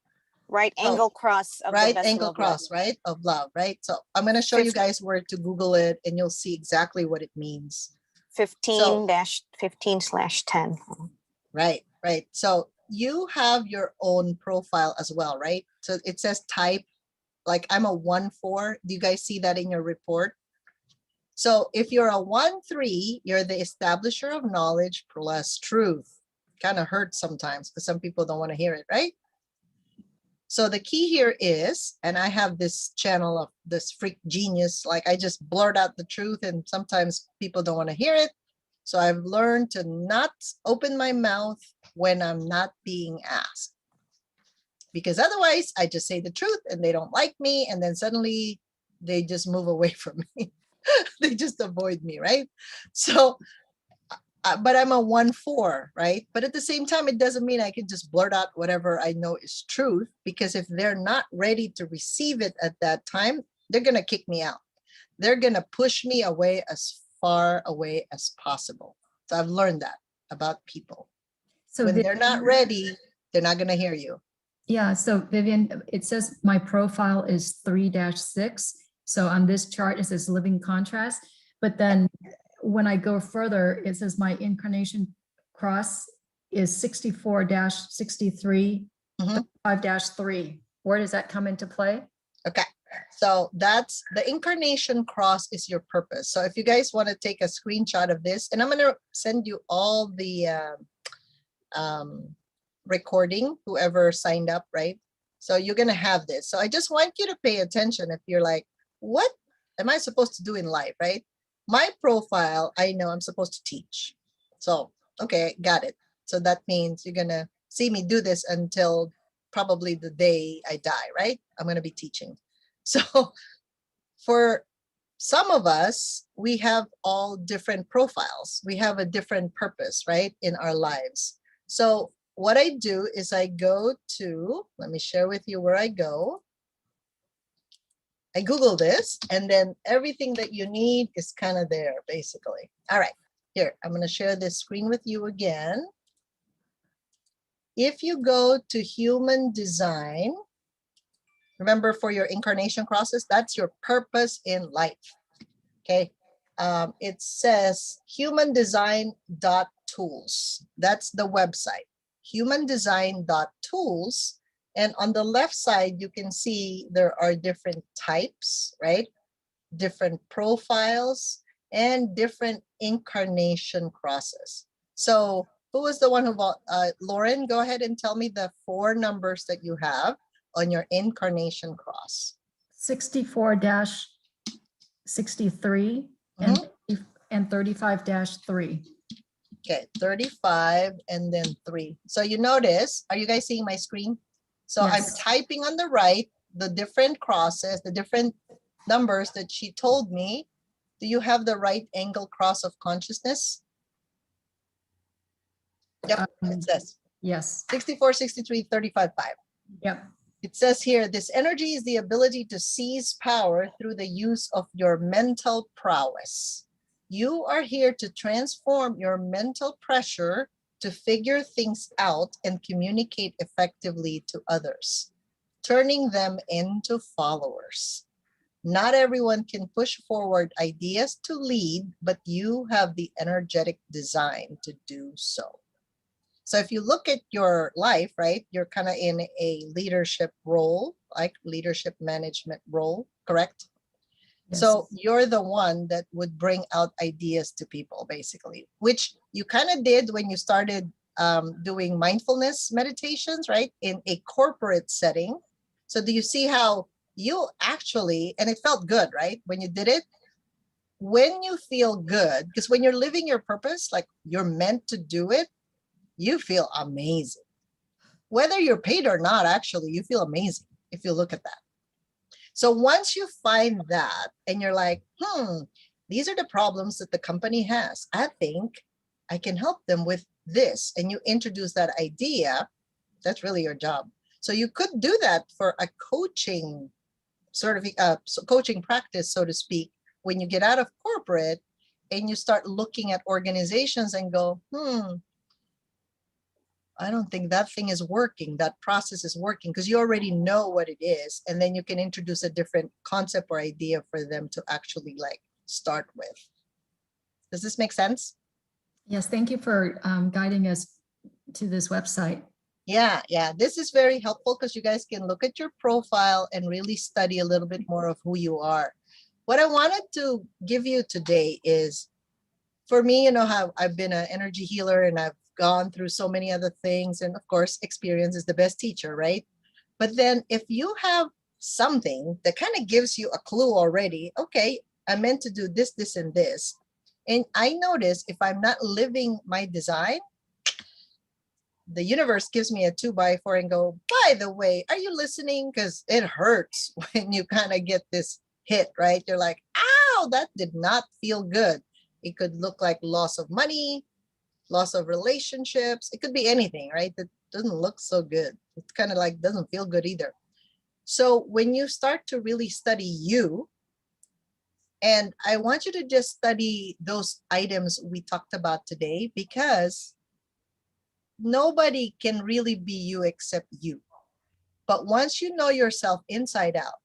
Right angle cross of the right vessel angle of love. cross, right, of love, right? So I'm going to show you guys where to Google it and you'll see exactly what it means. 15-15/10. Right, right. So you have your own profile as well, right? So it says type, like I'm a 1-4. Do you guys see that in your report? So if you're a 1-3, you're the establisher of knowledge plus truth. Kind of hurts sometimes because some people don't want to hear it, right? So the key here is, and I have this channel of this freak genius, like I just blurt out the truth and sometimes people don't want to hear it. So I've learned to not open my mouth when I'm not being asked. Because otherwise I just say the truth and they don't like me and then suddenly they just move away from me. They just avoid me, right? So, but I'm a 1-4, right? But at the same time, it doesn't mean I can just blurt out whatever I know is truth, because if they're not ready to receive it at that time, they're going to kick me out. They're going to push me away as far away as possible. So I've learned that about people. So When they're not ready, they're not going to hear you. Yeah, so Vivian, it says my profile is 3-6. So on this chart, it says living contrast. But then when I go further, it says my incarnation cross is 64-63, 5-3. Where does that come into play? Okay, so that's the incarnation cross is your purpose. So if you guys want to take a screenshot of this, and I'm going to send you all the recording, whoever signed up, right? So you're going to have this. So I just want you to pay attention if you're like, what am I supposed to do in life, right? My profile, I know I'm supposed to teach. So, okay, got it. So that means you're going to see me do this until probably the day I die, right? I'm going to be teaching. So for some of us, we have all different profiles. We have a different purpose, right, in our lives. So what I do is I go to, let me share with you where I go. I Google this, and then everything that you need is kind of there, basically. All right, here, I'm going to share this screen with you again. If you go to human design, remember for your incarnation crosses, that's your purpose in life. Okay, it says humandesign.tools. That's the website, humandesign.tools. And on the left side, you can see there are different types, right? Different profiles and different incarnation crosses. So who was the one who bought? Lauren, go ahead and tell me the 4 numbers that you have on your incarnation cross. 64-63 and 35-3. Okay, 35 and then 3. So you notice, are you guys seeing my screen? So Yes. I'm typing on the right, the different crosses, the different numbers that she told me. Do you have the right angle cross of consciousness? Yep, it says Yes. 64, 63, 35, 5. Yep. It says here, this energy is the ability to seize power through the use of your mental prowess. You are here to transform your mental pressure to figure things out and communicate effectively to others, turning them into followers. Not everyone can push forward ideas to lead, but you have the energetic design to do so. So if you look at your life, right, you're kind of in a leadership role, like leadership management role, correct? Yes. So you're the one that would bring out ideas to people, basically, which you kind of did when you started doing mindfulness meditations, right, in a corporate setting. So do you see how you actually, and it felt good, right, when you did it? When you feel good, because when you're living your purpose, like you're meant to do it, you feel amazing. Whether you're paid or not, actually, you feel amazing if you look at that. So once you find that and you're like, these are the problems that the company has. I think I can help them with this. And you introduce that idea, that's really your job. So you could do that for a coaching coaching practice, so to speak, when you get out of corporate and you start looking at organizations and go, I don't think that thing is working. That process is working because you already know what it is. And then you can introduce a different concept or idea for them to actually like start with. Does this make sense? Yes, thank you for guiding us to this website. Yeah. This is very helpful because you guys can look at your profile and really study a little bit more of who you are. What I wanted to give you today is, for me, you know how I've been an energy healer and I've gone through so many other things. And of course, experience is the best teacher, right? But then if you have something that kind of gives you a clue already, okay, I meant to do this, this, and this. And I notice if I'm not living my design, the universe gives me a 2x4 and go, by the way, are you listening? Because it hurts when you kind of get this hit, right? You're like, ow, that did not feel good. It could look like loss of money, loss of relationships. It could be anything, right? That doesn't look so good. It's kind of like doesn't feel good either. So when you start to really study you, and I want you to just study those items we talked about today, because nobody can really be you except you. But once you know yourself inside out,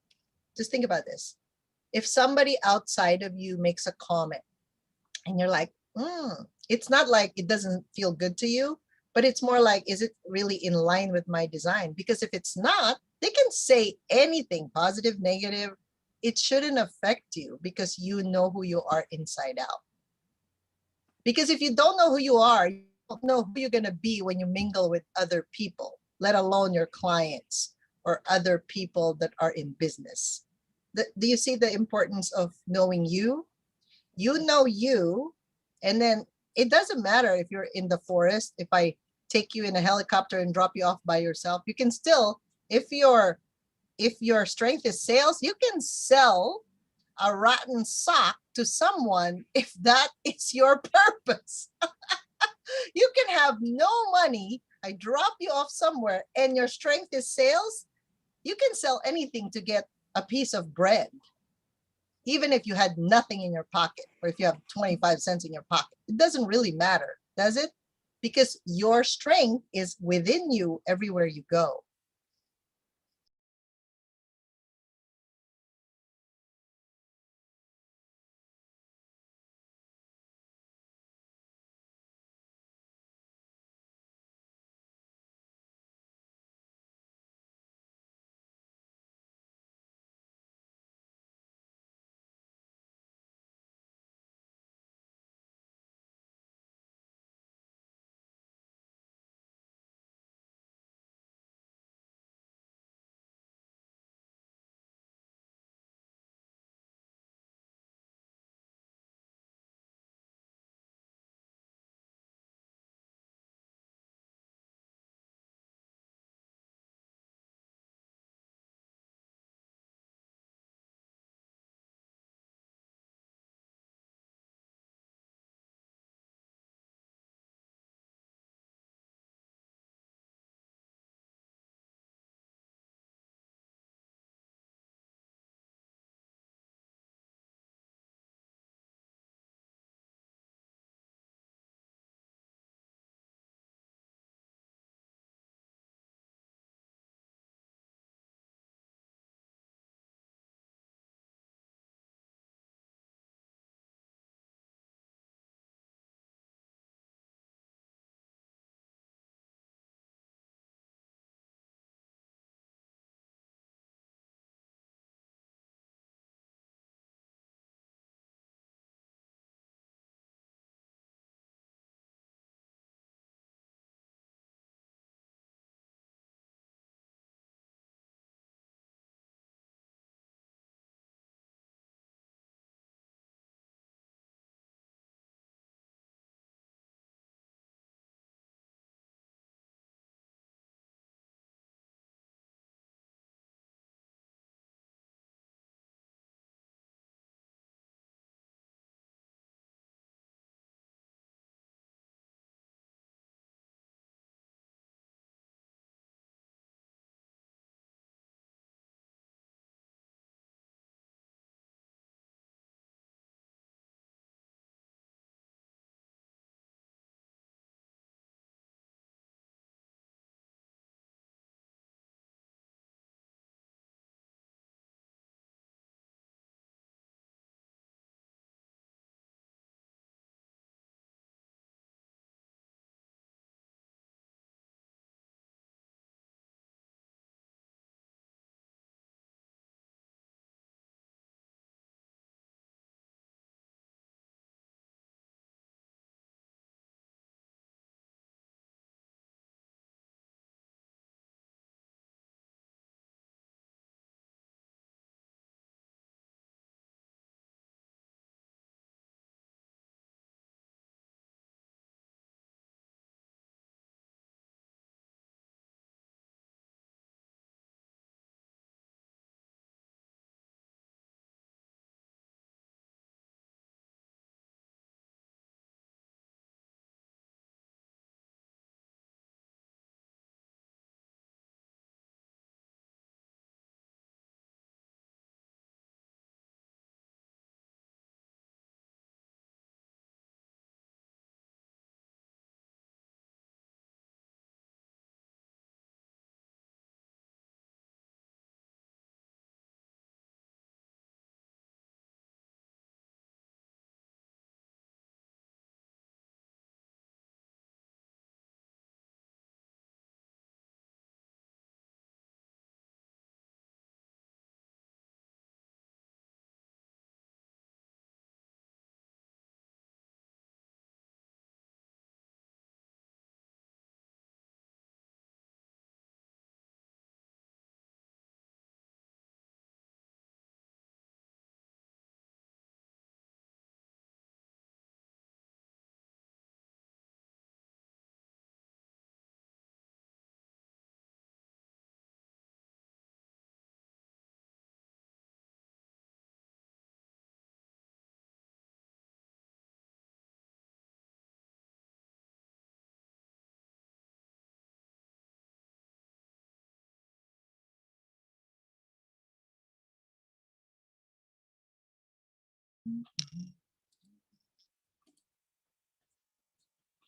just think about this. If somebody outside of you makes a comment and you're like, it's not like it doesn't feel good to you, but it's more like, is it really in line with my design? Because if it's not, they can say anything, positive, negative. It shouldn't affect you because you know who you are inside out. Because if you don't know who you are, you don't know who you're going to be when you mingle with other people, let alone your clients or other people that are in business. Do you see the importance of knowing you? You know you, and then it doesn't matter if you're in the forest. If I take you in a helicopter and drop you off by yourself, you can still, if your strength is sales, you can sell a rotten sock to someone if that is your purpose. You can have no money. I drop you off somewhere and your strength is sales. You can sell anything to get a piece of bread, even if you had nothing in your pocket, or if you have 25 cents in your pocket. It doesn't really matter, does it? Because your strength is within you everywhere you go.